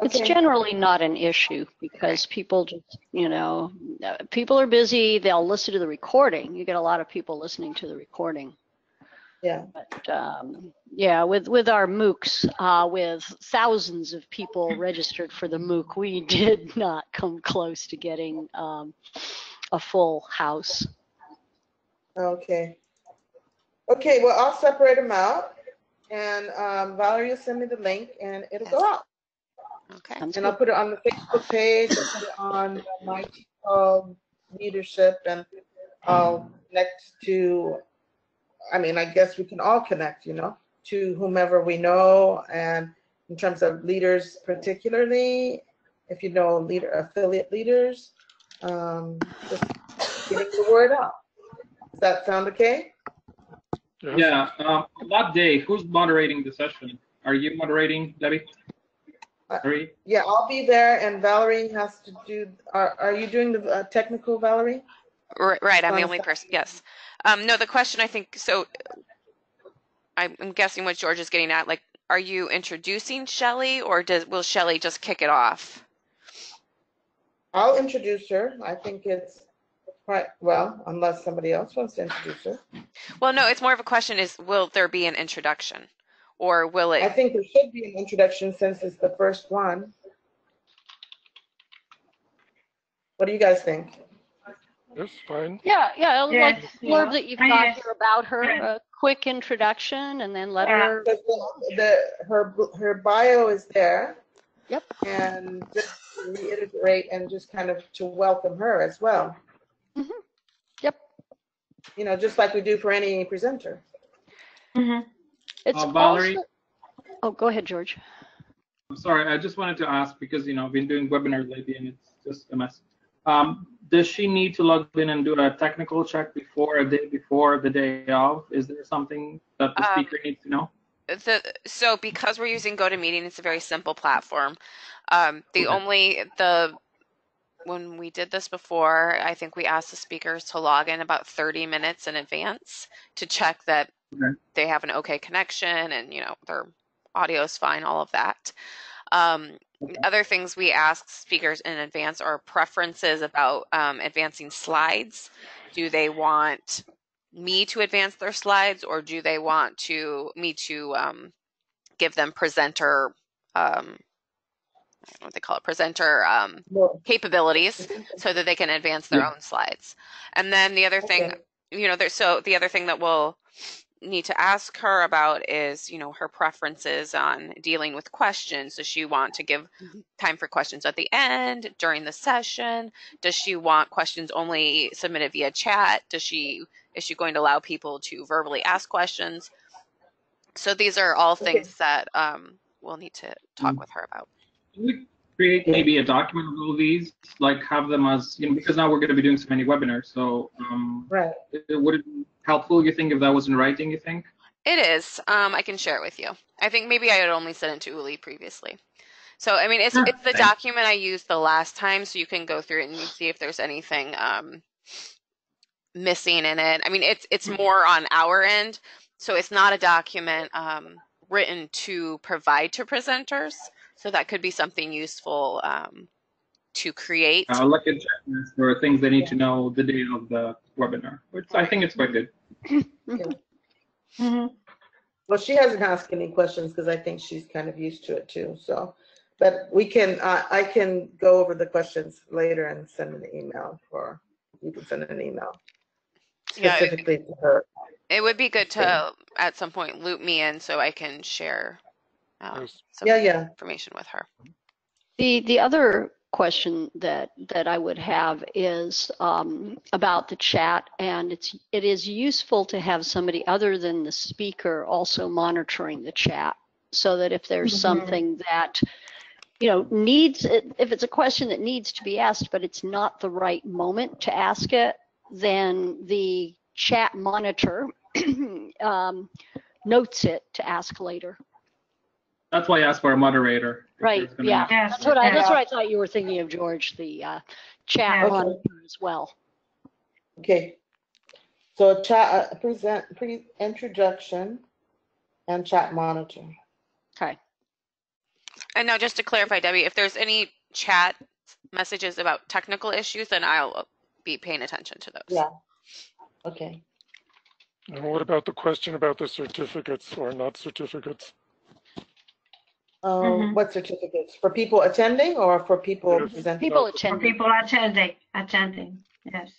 It's generally not an issue, because people just, people are busy. They'll listen to the recording. You get a lot of people listening to the recording. Yeah. But with our MOOCs, with thousands of people registered for the MOOC, we did not come close to getting a full house. Okay, well, I'll separate them out, and Valerie will send me the link, and it'll go out. Okay. And I'll put it on the Facebook page, I'll put it on my TESOL leadership, and I'll connect to I mean, I guess we can all connect, to whomever we know, and in terms of leaders, particularly, if you know affiliate leaders, just getting the word out. Does that sound okay? Yes. Yeah. That day, who's moderating the session? Are you moderating, Debbie? Valerie? Yeah, I'll be there, and Valerie has to do. Are you doing the technical, Valerie? Right, I'm the only person. Yes. No, the question I think so. I'm guessing what George is getting at. Like, are you introducing Shelley, or will Shelley just kick it off? I'll introduce her. I think it's quite well, unless somebody else wants to introduce her. Well, no, it's more of a question: will there be an introduction, or will it? I think there should be an introduction since it's the first one. What do you guys think? Yes, fine. Yeah, Yes. like the blurb that you've got here about her, a quick introduction, and then let her. Her bio is there. Yep. And just to reiterate and just kind of to welcome her as well. Mm-hmm. Yep. Just like we do for any presenter. Mm-hmm. It's Valerie. Also... Oh, go ahead, George. I'm sorry, I just wanted to ask because I've been doing webinars lately and it's just a mess. Does she need to log in and do a technical check a day before the day of? Is there something that the speaker needs to know? So because we're using GoToMeeting, it's a very simple platform. When we did this before, I think we asked the speakers to log in about 30 minutes in advance to check that they have an okay connection and their audio is fine, all of that. Other things we ask speakers in advance are preferences about advancing slides. Do they want me to advance their slides, or do they want me to give them presenter what they call it, presenter capabilities so that they can advance their own slides. And then the other thing, the other thing that we'll need to ask her about is, her preferences on dealing with questions. Does she want to give time for questions at the end, during the session? Does she want questions only submitted via chat? Is she going to allow people to verbally ask questions? So these are all things that we'll need to talk with her about. Can we create maybe a document of all these, like have them as, because now we're going to be doing so many webinars, so right. Would it be helpful, you think, if that was in writing, you think? It is. I can share it with you. I think maybe I had only sent it to Uli previously. So, I mean, it's the document I used the last time, so you can go through it and see if there's anything missing in it. I mean, it's more on our end, so it's not a document written to provide to presenters. So that could be something useful to create. Like a checklist or things they need to know the day of the webinar, which I think it's quite good. Well, she hasn't asked any questions because I think she's kind of used to it too. So, but we can, I can go over the questions later and send an email, or you can send an email specifically to her. It would be good to at some point loop me in so I can share some information with her. The other question that I would have is about the chat, and it is useful to have somebody other than the speaker also monitoring the chat, so that if there's something that needs, if it's a question that needs to be asked but it's not the right moment to ask it, then the chat monitor notes it to ask later. That's why I asked for a moderator. Right. Yeah. That's what I thought you were thinking of, George. The chat monitor as well. Okay. So chat introduction and chat monitor. Okay. And now, just to clarify, Debbie, if there's any chat messages about technical issues, then I'll be paying attention to those. Yeah. Okay. And what about the question about the certificates or not certificates? What certificates? For people attending or for people presenting? People attending. For people attending, yes.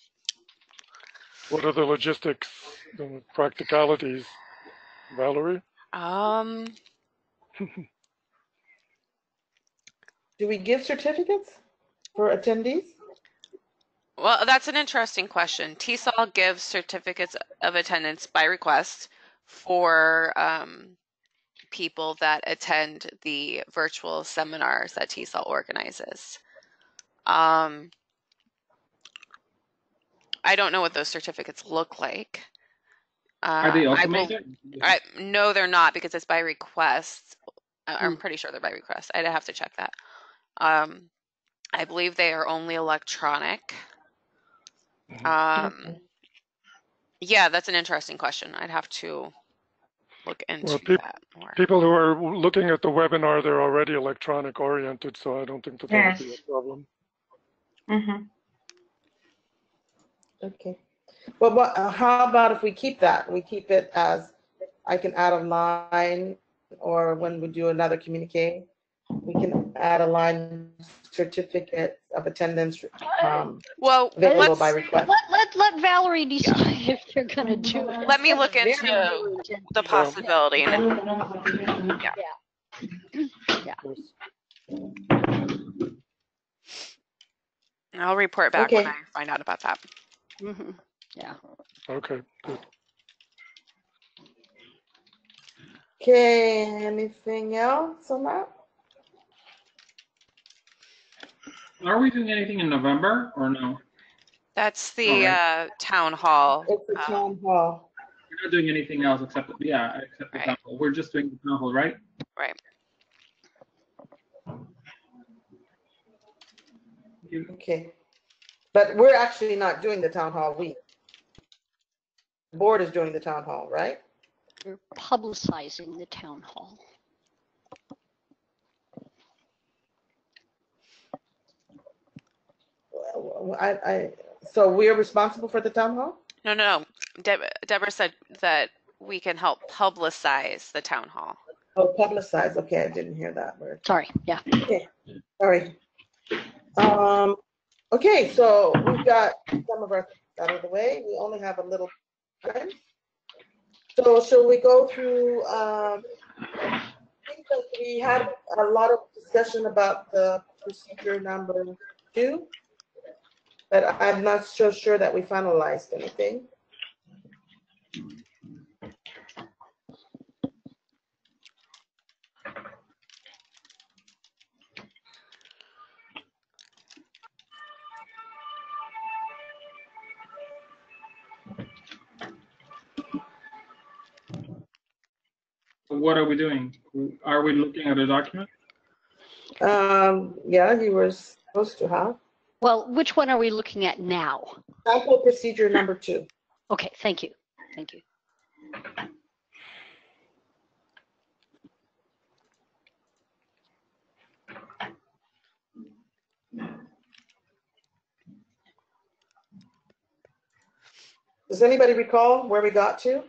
What are the logistics and practicalities, Valerie? Do we give certificates for attendees? Well, that's an interesting question. TESOL gives certificates of attendance by request for people that attend the virtual seminars that TESOL organizes. I don't know what those certificates look like. Are they automated? No, they're not, because it's by request. I'm pretty sure they're by request. I'd have to check that. I believe they are only electronic. Yeah, that's an interesting question. I'd have to look into that more. People who are looking at the webinar, they're already electronic oriented, so I don't think that would be a problem. Okay. Well, how about if we keep that? We keep it as, I can add a line, or when we do another communique, we can add a line, certificate of attendance available by request. Let Valerie decide if they're going to do it. Let me look into the possibility. I'll report back when I find out about that. Yeah. Okay, good. Okay, anything else on that? Are we doing anything in November or no? That's the town hall. It's the town hall. We're not doing anything else except the town hall. We're just doing the town hall, right? Right. Okay. But we're actually not doing the town hall week. The board is doing the town hall, right? You're publicizing the town hall. So we're responsible for the town hall? No. Deborah said that we can help publicize the town hall. Oh, publicize. Okay, I didn't hear that word. Sorry. Yeah. Okay. Sorry. Okay, so we've got some of our out of the way. We only have a little time. So shall we go through, I think that we had a lot of discussion about the procedure number 2, but I'm not so sure that we finalized anything. What are we doing? Are we looking at a document? Yeah, you were supposed to have. Well, which one are we looking at now? Sample procedure number 2. Okay, thank you. Thank you. Does anybody recall where we got to?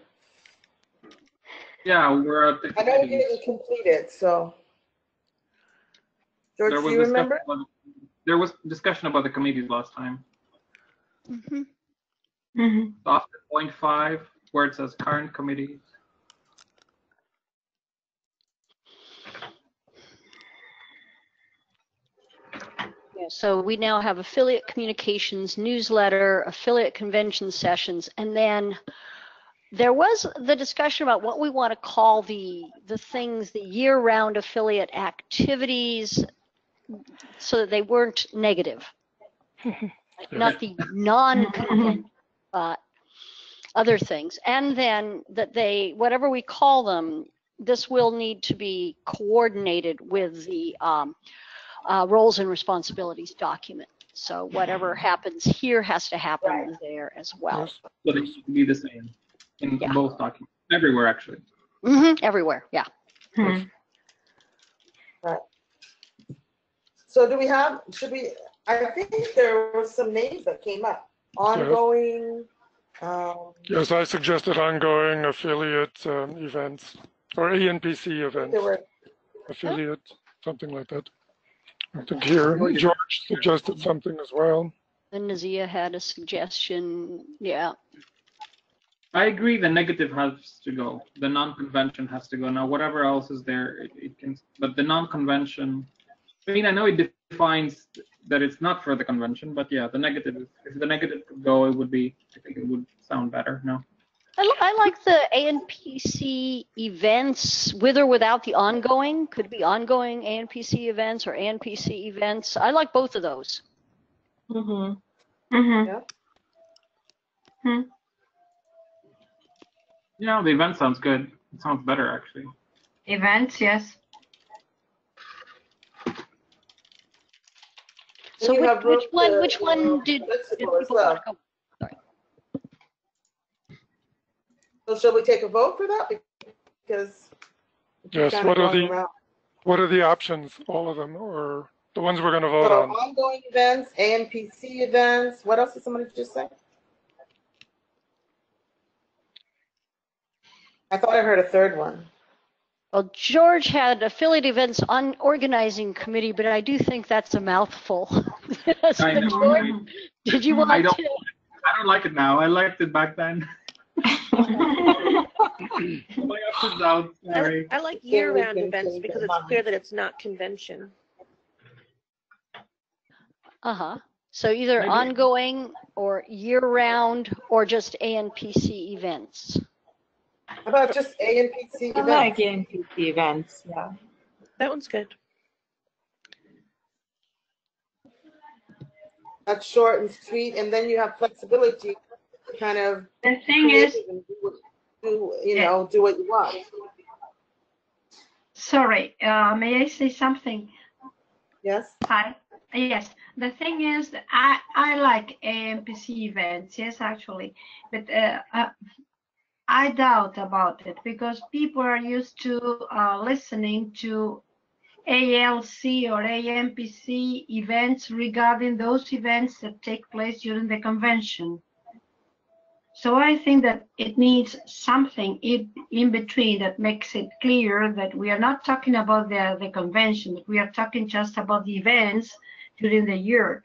Yeah, we're at the I know we didn't complete it, so. George, do you remember? There was discussion about the committees last time. After point 5, where it says current committees. Yeah, so we now have affiliate communications, newsletter, affiliate convention sessions, and then there was the discussion about what we want to call the things, the year-round affiliate activities, so that they weren't negative. Not the non-convention, but other things. And then that they, whatever we call them, this will need to be coordinated with the roles and responsibilities document. So whatever happens here has to happen there as well. So they should be the same in both documents, everywhere actually. Everywhere, yeah. Right. So do we have, I think there were some names that came up. Ongoing. Yes, I suggested ongoing affiliate events, or ANPC events. Affiliate, something like that. I think here George suggested something as well. And Nazia had a suggestion, yeah. I agree the negative has to go. The non-convention has to go. Now, whatever else is there, it can, but the non-convention, I mean, I know it defines that it's not for the convention, but yeah, the negative, if the negative could go, it would be, I think it would sound better, no? I like the ANPC events with or without the ongoing. Could be ongoing ANPC events or ANPC events. I like both of those. Mm-hmm. Mm-hmm. Yeah. Hmm. Yeah, the event sounds good. It sounds better, actually. Events, yes. So you have room which one did flexible as people well. want to go? Sorry. So shall we take a vote for that? Because Yes, kind of going around. what are the options, all of them, or the ones we're going to vote So on? ongoing events, ANPC events. What else did somebody just say? I thought I heard a third one. Well, George had affiliate events on organizing committee, but I do think that's a mouthful. So I know. George, did you want I don't like it now. I liked it back then. My options out. Sorry. I like Yeah, we year-round can events change because it. it's clear that it's not convention. So either Maybe. ongoing or year-round or just ANPC events. How about just ANPC I events? like ANPC events, yeah. That one's good. That's short and sweet, and then you have flexibility to kind of The thing is, do what you want. sorry, may I say something? Yes. Hi. Yes, the thing is, that I like ANPC events, yes, actually, but I doubt about it because people are used to listening to ALC or ANPC events regarding those events that take place during the convention. So I think that it needs something in between that makes it clear that we are not talking about the convention, that we are talking just about the events during the year.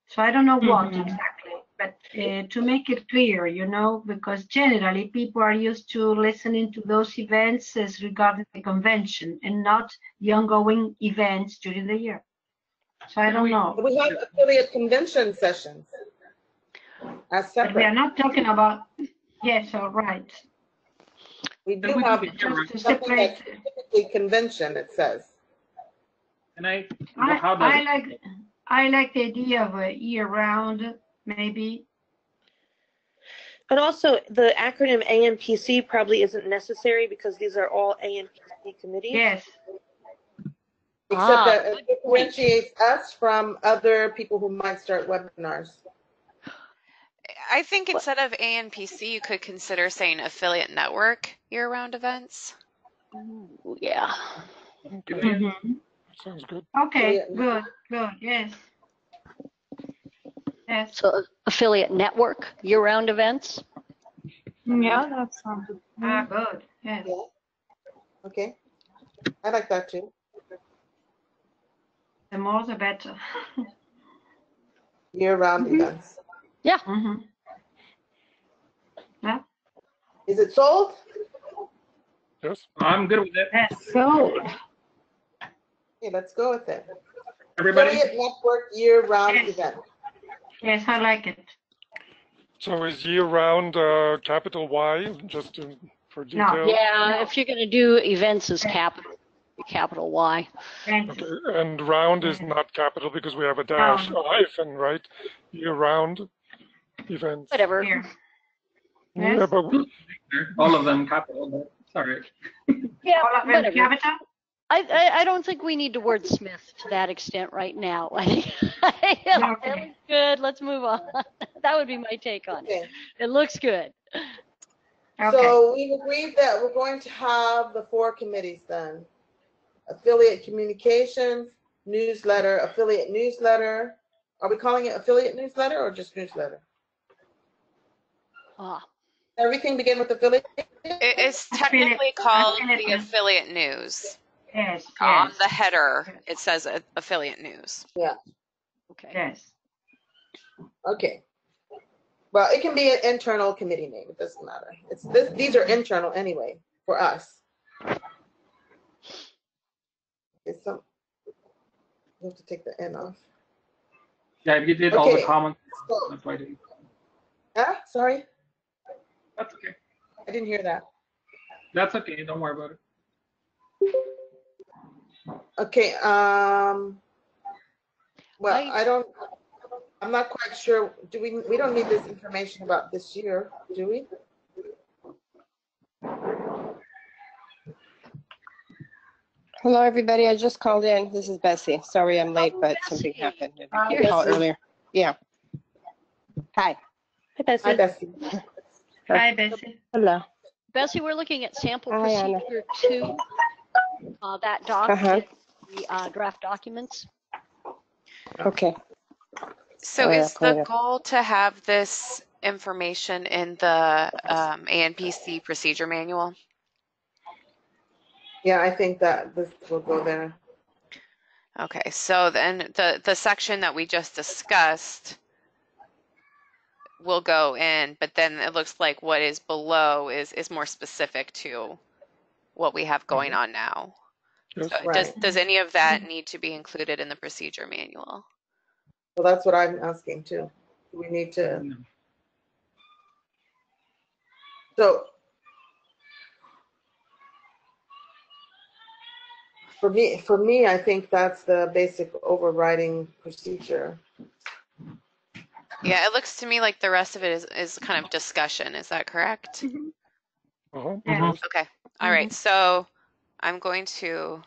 So I don't know what exactly, but to make it clear, because generally people are used to listening to those events as regarding the convention and not the ongoing events during the year. So I don't know. We have affiliate convention sessions as But we are separate. not talking about, yes, all right. We do have Just to something separate. that's typically convention, it says. And I like the idea of a year-round, maybe. And also, the acronym ANPC probably isn't necessary because these are all ANPC committees. Yes. Except that it differentiates us from other people who might start webinars. I think instead of ANPC, you could consider saying affiliate network year-round events. Ooh, yeah. Okay. Sounds good. Okay, good, yes. Yes. So affiliate network, year-round events. Yeah, that sounds good. Good, yes. Yeah. Okay. I like that too. The more the better. Year-round events. Yeah. Yeah. Is it sold? Yes. I'm good with it. Yes. So, Okay, let's go with it. Everybody? Affiliate network year-round Yes. event. Yes, I like it. So is year-round capital Y, just for detail? Yeah, if you're going to do events as capital Y. Thanks. Okay. And round is not capital because we have a dash, a hyphen, right? Year-round events. Whatever. Here. Yeah, Yes. but All of them capital, but sorry. Yeah, All of them whatever. capital? I don't think we need to wordsmith to that extent right now. I think it looks good. Let's move on. That would be my take on it. Okay. It looks good. Okay. So we've agreed that we're going to have the 4 committees then. Affiliate communications, newsletter, affiliate newsletter. Are we calling it affiliate newsletter or just newsletter? Everything begin with affiliate? It's technically called the affiliate news. Yes. On the header, it says affiliate news. Yeah. Okay. Yes. Okay. Well, it can be an internal committee name. It doesn't matter. These are internal anyway for us. Okay, You have to take the N off. Yeah, if you did all the Okay. comments, So, that's why they. sorry, That's okay. I didn't hear that. That's okay. Don't worry about it. Okay. Well, I'm not quite sure. We don't need this information about this year, do we? Hello, everybody. I just called in. This is Bessie. Sorry I'm late, but something happened. I called earlier. Yeah. Hi. Hi, Bessie. Hi, Bessie. Hi, Bessie. Hello. Bessie, we're looking at sample Hi, Anna. procedure 2, that doc, the draft documents. Okay. So is the goal to have this information in the ANPC procedure manual? Yeah, I think that this will go there. Okay, so then the section that we just discussed will go in, but then it looks like what is below is more specific to what we have going on now. Yes. So Right. does any of that need to be included in the procedure manual? Well, that's what I'm asking too. We need to. No. So for me, I think that's the basic overriding procedure. Yeah, it looks to me like the rest of it is kind of discussion. Is that correct? Yeah. Okay. All right. So I'm going to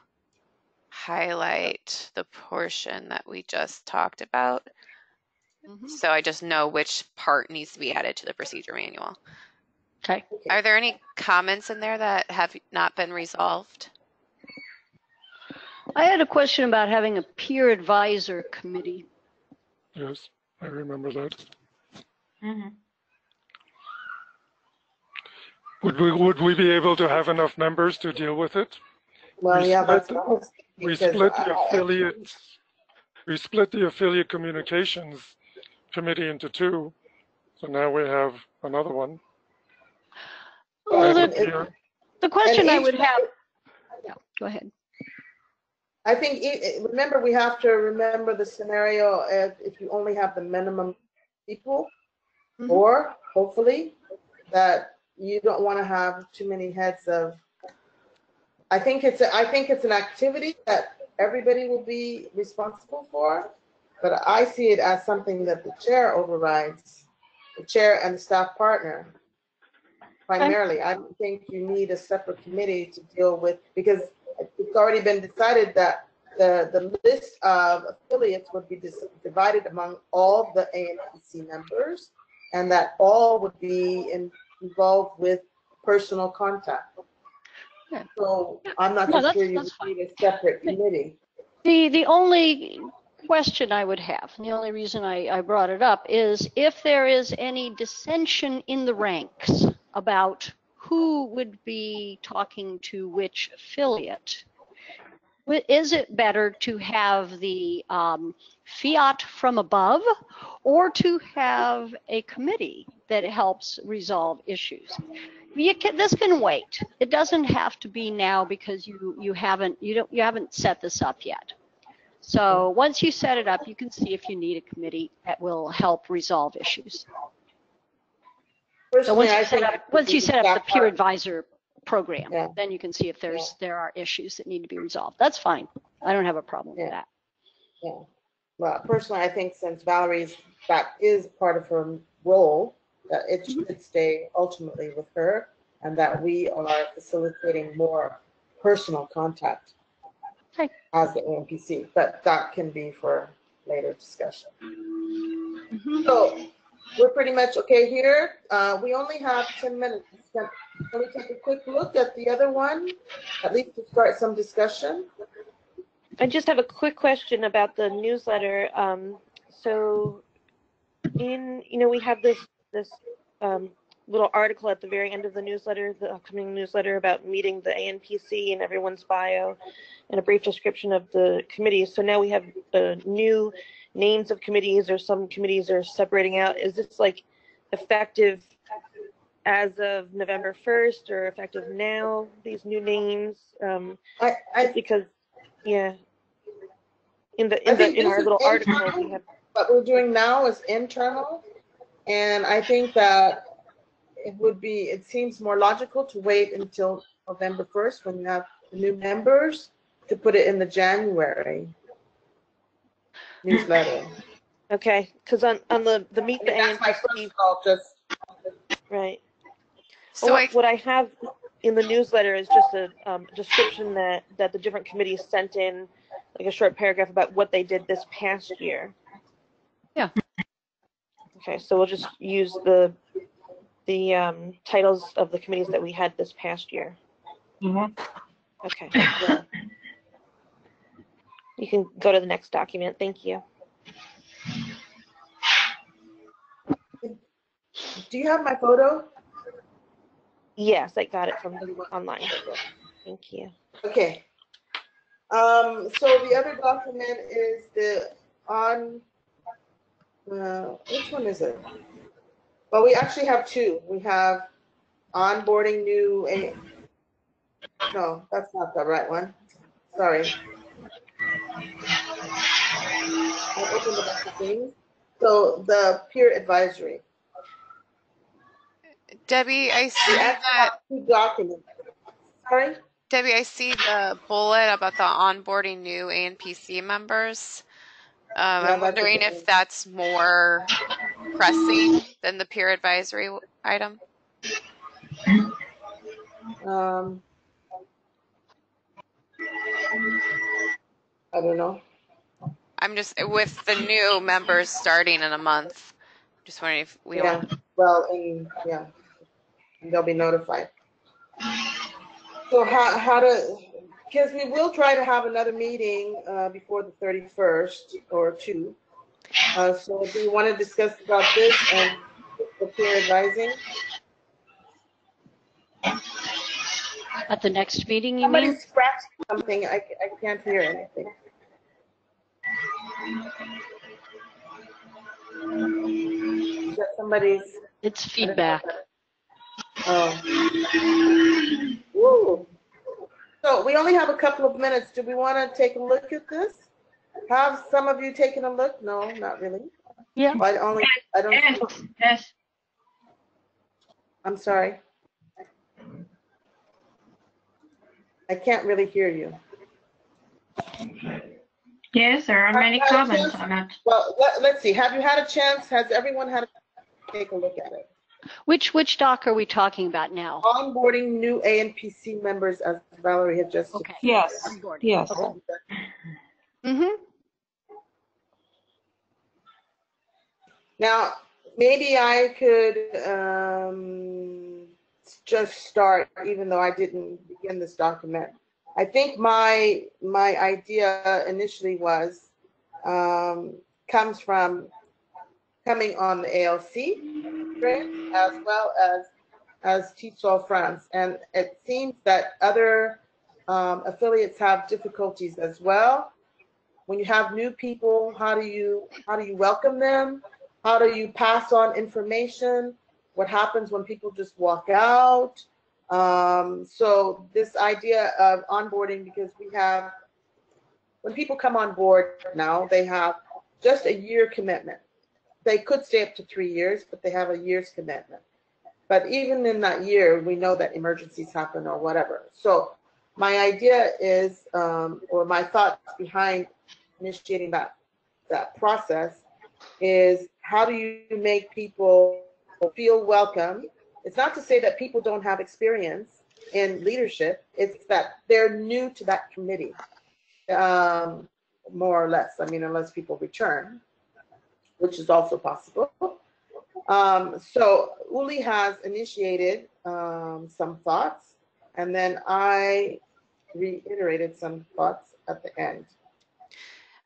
highlight the portion that we just talked about. So I just know which part needs to be added to the procedure manual. Okay. Are there any comments in there that have not been resolved? I had a question about having a peer advisor committee. Yes, I remember that. Mm-hmm. Would we be able to have enough members to deal with it? Well, yeah, that's what I was thinking, We because split the affiliate. We split the affiliate communications committee into 2, so now we have another one. Well, And the question I each- would have. Yeah, go ahead. I think, remember, we have to remember the scenario if you only have the minimum people, or hopefully that you don't want to have too many heads of. I think it's an activity that everybody will be responsible for, but I see it as something that the chair overrides, the chair and the staff partner. Primarily, I don't think you need a separate committee to deal with, because it's already been decided that the list of affiliates would be divided among all the ANPC members, and that all would be involved with personal contact. Yeah. So I'm not so sure you would need a separate committee. The only question I would have, and the only reason I brought it up, is if there is any dissension in the ranks about who would be talking to which affiliate. Is it better to have the fiat from above, or to have a committee that helps resolve issues? This can wait. It doesn't have to be now, because you haven't set this up yet. So once you set it up, you can see if you need a committee that will help resolve issues. So once you set up the peer advisor program, then you can see if there are issues that need to be resolved. That's fine. I don't have a problem with that. Yeah. Well, personally, I think since that is part of her role, that it should stay ultimately with her, and that we are facilitating more personal contact as the ANPC. But that can be for later discussion. So we're pretty much okay here. We only have 10 minutes. Can we take a quick look at the other one, at least to start some discussion? I just have a quick question about the newsletter. So we have this little article at the very end of the newsletter, the upcoming newsletter, about meeting the ANPC and everyone's bio and a brief description of the committees. So now we have new names of committees, or some committees are separating out. Is this like effective as of November 1st, or effective now, these new names? Because, yeah. In our little article we have. What we're doing now is internal, and I think that it seems more logical to wait until November 1st when you have the new members to put it in the January newsletter. Okay, because on the Meet the That's my ANPC. first call, Right. So what I have in the newsletter is just a description that the different committees sent in, like a short paragraph about what they did this past year. Yeah. Okay, so we'll just use the titles of the committees that we had this past year. Mm-hmm. Okay. Yeah. You can go to the next document. Thank you. Do you have my photo? Yes, I got it from online. Thank you. Okay. So the other document is which one is it? Well, we actually have two. We have onboarding no, that's not the right one. Sorry. I opened a bunch of things. So the peer advisory. Debbie, I see that. Two documents. Sorry? Debbie, I see the bullet about the onboarding new ANPC members. I'm wondering if that's more pressing than the peer advisory item. I don't know. I'm just, with the new members starting in a month, just wondering if we don't. Well, they'll be notified. So because we will try to have another meeting before the 31st or two. So do you want to discuss about this and the peer advising? At the next meeting, you Somebody mean? scratched something. I can't hear anything. Is that somebody's? It's feedback. Oh. Woo. So we only have a couple of minutes. Do we want to take a look at this? Have some of you taken a look? No, not really. Yeah. I don't. Yes. I'm sorry. I can't really hear you. Yes, there are many comments on it. Well, let's see. Have you had a chance? Has everyone had a chance to take a look at it? Which doc are we talking about now? Onboarding new ANPC members, as Valerie had just. Okay. Yes. Yes. Okay. Mm-hmm. Now, maybe I could just start, even though I didn't begin this document. I think my idea initially was comes from coming on the ALC as well as TESOL France, and it seems that other affiliates have difficulties as well. When you have new people, how do you welcome them? How do you pass on information? What happens when people just walk out? So this idea of onboarding, because when people come on board now, they have just a year commitment. They could stay up to 3 years, but they have a year's commitment. But even in that year, we know that emergencies happen or whatever. So my idea is, or my thoughts behind initiating that process is, how do you make people feel welcome? It's not to say that people don't have experience in leadership. It's that they're new to that committee, more or less. I mean, unless people return, which is also possible. So Uli has initiated some thoughts, and then I reiterated some thoughts at the end.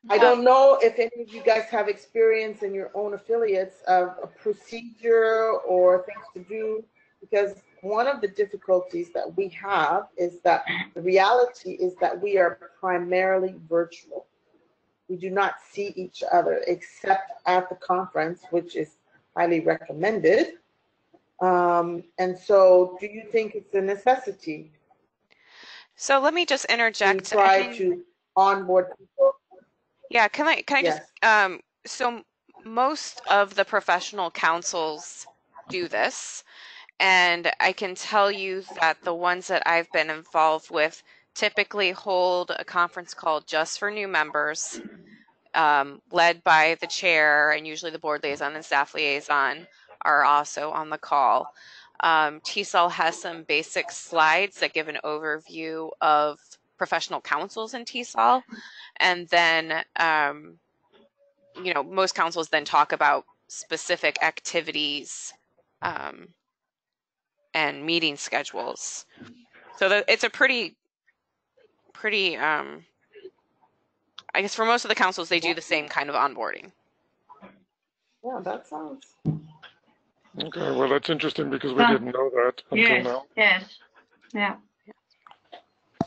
I don't know if any of you guys have experience in your own affiliates of a procedure or things to do, because one of the difficulties that we have is that the reality is that we are primarily virtual. We do not see each other except at the conference, which is highly recommended. And so do you think it's a necessity? So let me just interject. To try to onboard people. Yeah, can I Yes. just so most of the professional councils do this, and I can tell you that the ones that I've been involved with typically hold a conference call just for new members, led by the chair, and usually the board liaison and staff liaison are also on the call. TESOL has some basic slides that give an overview of professional councils in TESOL, and then you know, most councils then talk about specific activities and meeting schedules. So it's a pretty I guess for most of the councils they do the same kind of onboarding. Yeah, that sounds. Okay, well, that's interesting because we didn't know that until now. Yes, yeah.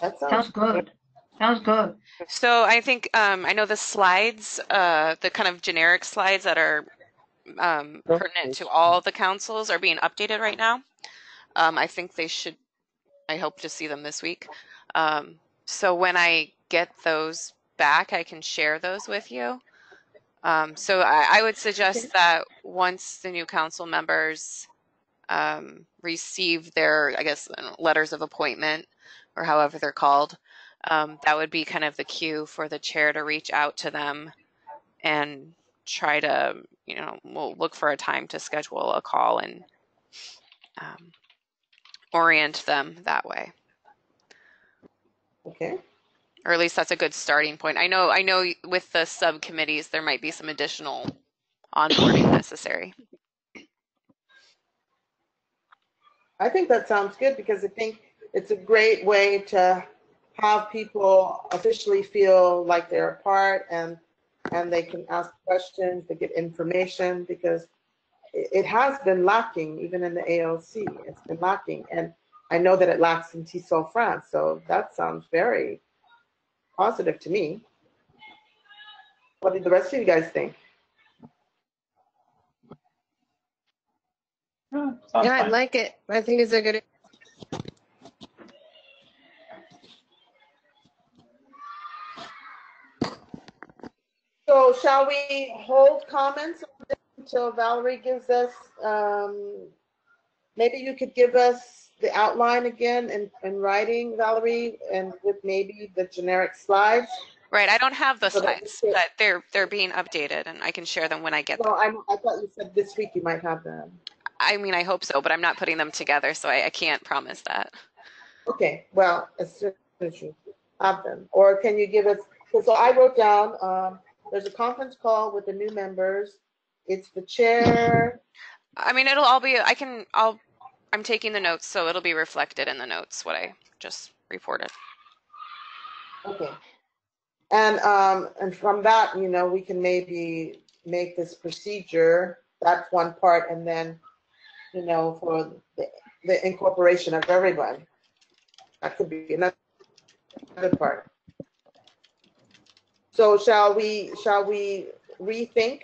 That Sounds good. Sounds good. So I think I know the slides, the kind of generic slides that are pertinent to all the councils are being updated right now. I think they should. I hope to see them this week. So when I get those back, I can share those with you. So I would suggest that once the new council members receive their, I guess, letters of appointment or however they're called, that would be kind of the cue for the chair to reach out to them and try to, you know, we'll look for a time to schedule a call and orient them that way. Okay. Or at least that's a good starting point. I know with the subcommittees there might be some additional onboarding necessary. I think that sounds good because I think it's a great way to have people officially feel like they're a part and they can ask questions, they get information, because it has been lacking even in the ALC. It's been lacking, and I know that it lacks in TESOL France. So that sounds very positive to me. What did the rest of you guys think? Yeah, I like it. I think it's a good. So shall we hold comments until Valerie gives us, maybe you could give us the outline again in writing, Valerie, and with maybe the generic slides? Right, I don't have the So slides, but they're being updated, and I can share them when I get them. I thought you said this week you might have them. I mean, I hope so, but I'm not putting them together, so I can't promise that. Okay, well, as soon as you have them. Or can you give us, so I wrote down, there's a conference call with the new members. It's the chair. I mean, it'll all be, I'm taking the notes, so it'll be reflected in the notes, what I just reported. Okay. And from that, you know, we can maybe make this procedure, that's one part, and then, you know, for the incorporation of everyone, that could be another part. So shall we rethink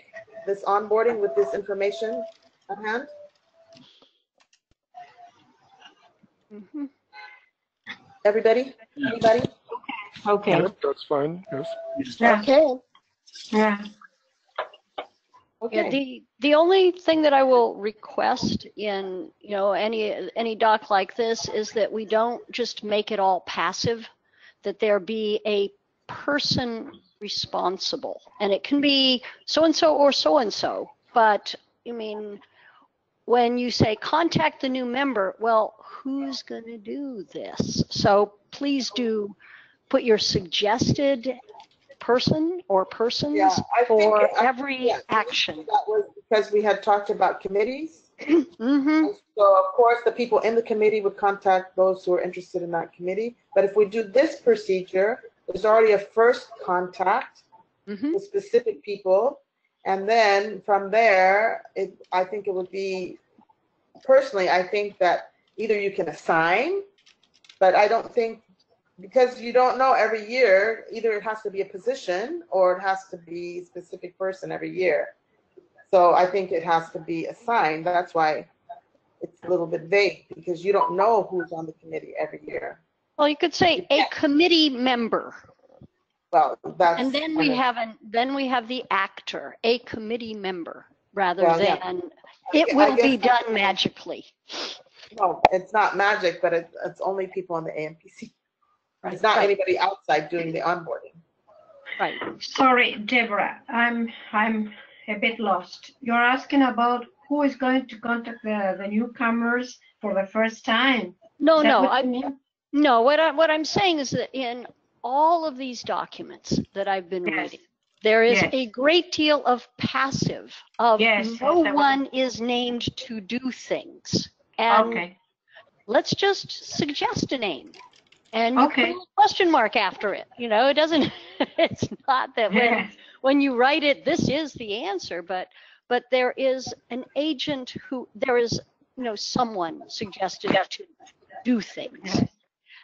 this onboarding with this information at hand? Mm-hmm. Everybody? Anybody? Okay. Yep, that's fine. Yes. Yeah. Okay. Yeah. Okay. Yeah, the only thing that I will request in, you know, any doc like this is that we don't just make it all passive, that there be a person responsible, and it can be so-and-so or so-and-so, but I mean, when you say contact the new member, well, who's going to do this? So please do put your suggested person or persons for every action. That was because we had talked about committees. Mm-hmm. So of course the people in the committee would contact those who are interested in that committee. But if we do this procedure, there's already a first contact with specific people. And then from there, I think it would be, personally, I think that either you can assign, but I don't think, because you don't know every year, either it has to be a position or it has to be a specific person every year. So I think it has to be assigned. That's why it's a little bit vague, because you don't know who's on the committee every year. Well, you could say a committee member. Well, that's. And then we have the actor, a committee member, rather Well, than yeah. it will I guess be done magically. No, it's not magic, but it's only people on the ANPC. Right, It's not right, anybody outside doing the onboarding. right. Sorry, Deborah, I'm a bit lost. You're asking about who is going to contact the newcomers for the first time. No, Is that no, what you mean? no. What I'm saying is that in all of these documents that I've been Yes. reading, there is Yes. a great deal of passive. Of Yes, no yes, one is named to do things, and Okay. let's just suggest a name. And you Okay. put a question mark after it. You know, it doesn't. It's not that Yes. when you write it, this is the answer. But there is an agent who there is, someone suggested to do things. Yes.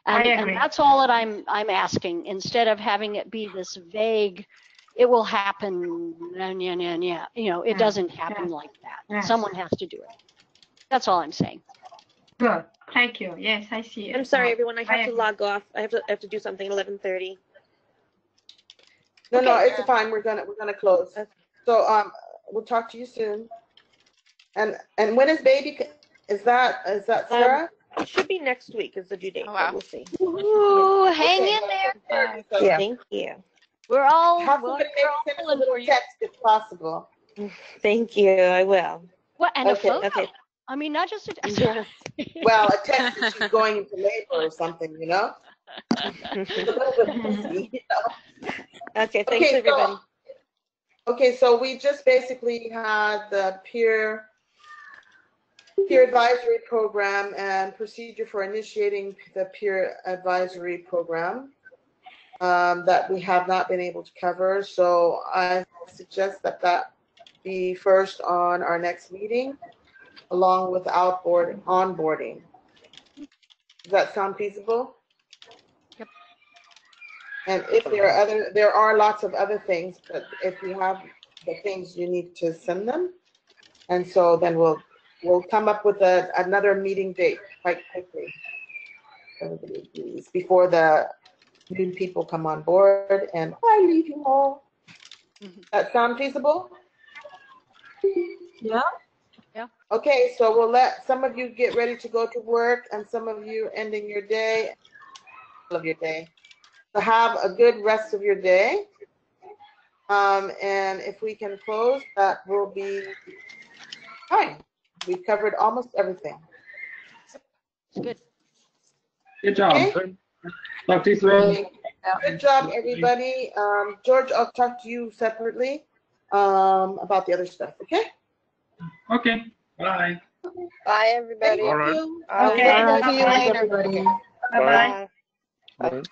And, I agree. and that's all that I'm asking. Instead of having it be this vague, it will happen. Yeah. It doesn't happen like that. Yes. Someone has to do it. That's all I'm saying. Good. Thank you. Yes, I see it. I'm sorry, now. everyone. I have to agree. log off. I have to do something at 11:30. No, no, Okay. it's fine. We're gonna close. Okay. So we'll talk to you soon. And when is baby? Is that Sarah? It should be next week is the due date, Oh, but wow. we'll see. Ooh, hang Okay. in there. So Yeah. Thank you. We're all have we're somebody maybe send us a pulling little for you. text if possible. Thank you. I will. What, and Okay. a photo? Okay. I mean, not just a. Yes. Well, a text that she's going into labor or something, you know? It's a little bit messy, you know? Okay. Thanks, Okay, everybody. So we just basically had the peer advisory program and procedure for initiating the peer advisory program that we have not been able to cover. So I suggest that be first on our next meeting, along with onboarding. Does that sound feasible? Yep. And if there are lots of other things, but if you have the things, you need to send them. And so then we'll come up with another meeting date quite quickly. Everybody agrees before the new people come on board, and I leave you all. That sound feasible? Yeah. Yeah. Okay, so we'll let some of you get ready to go to work, and some of you ending your day, So have a good rest of your day. And if we can close, that will be fine. We've covered almost everything. Good. Good job. Okay? Talk to you soon. Good job, everybody. George, I'll talk to you separately about the other stuff, okay? Okay. Bye. Bye, everybody. All right. Thank you. Okay. Bye. See you Bye. later. Everybody. Bye-bye. Bye.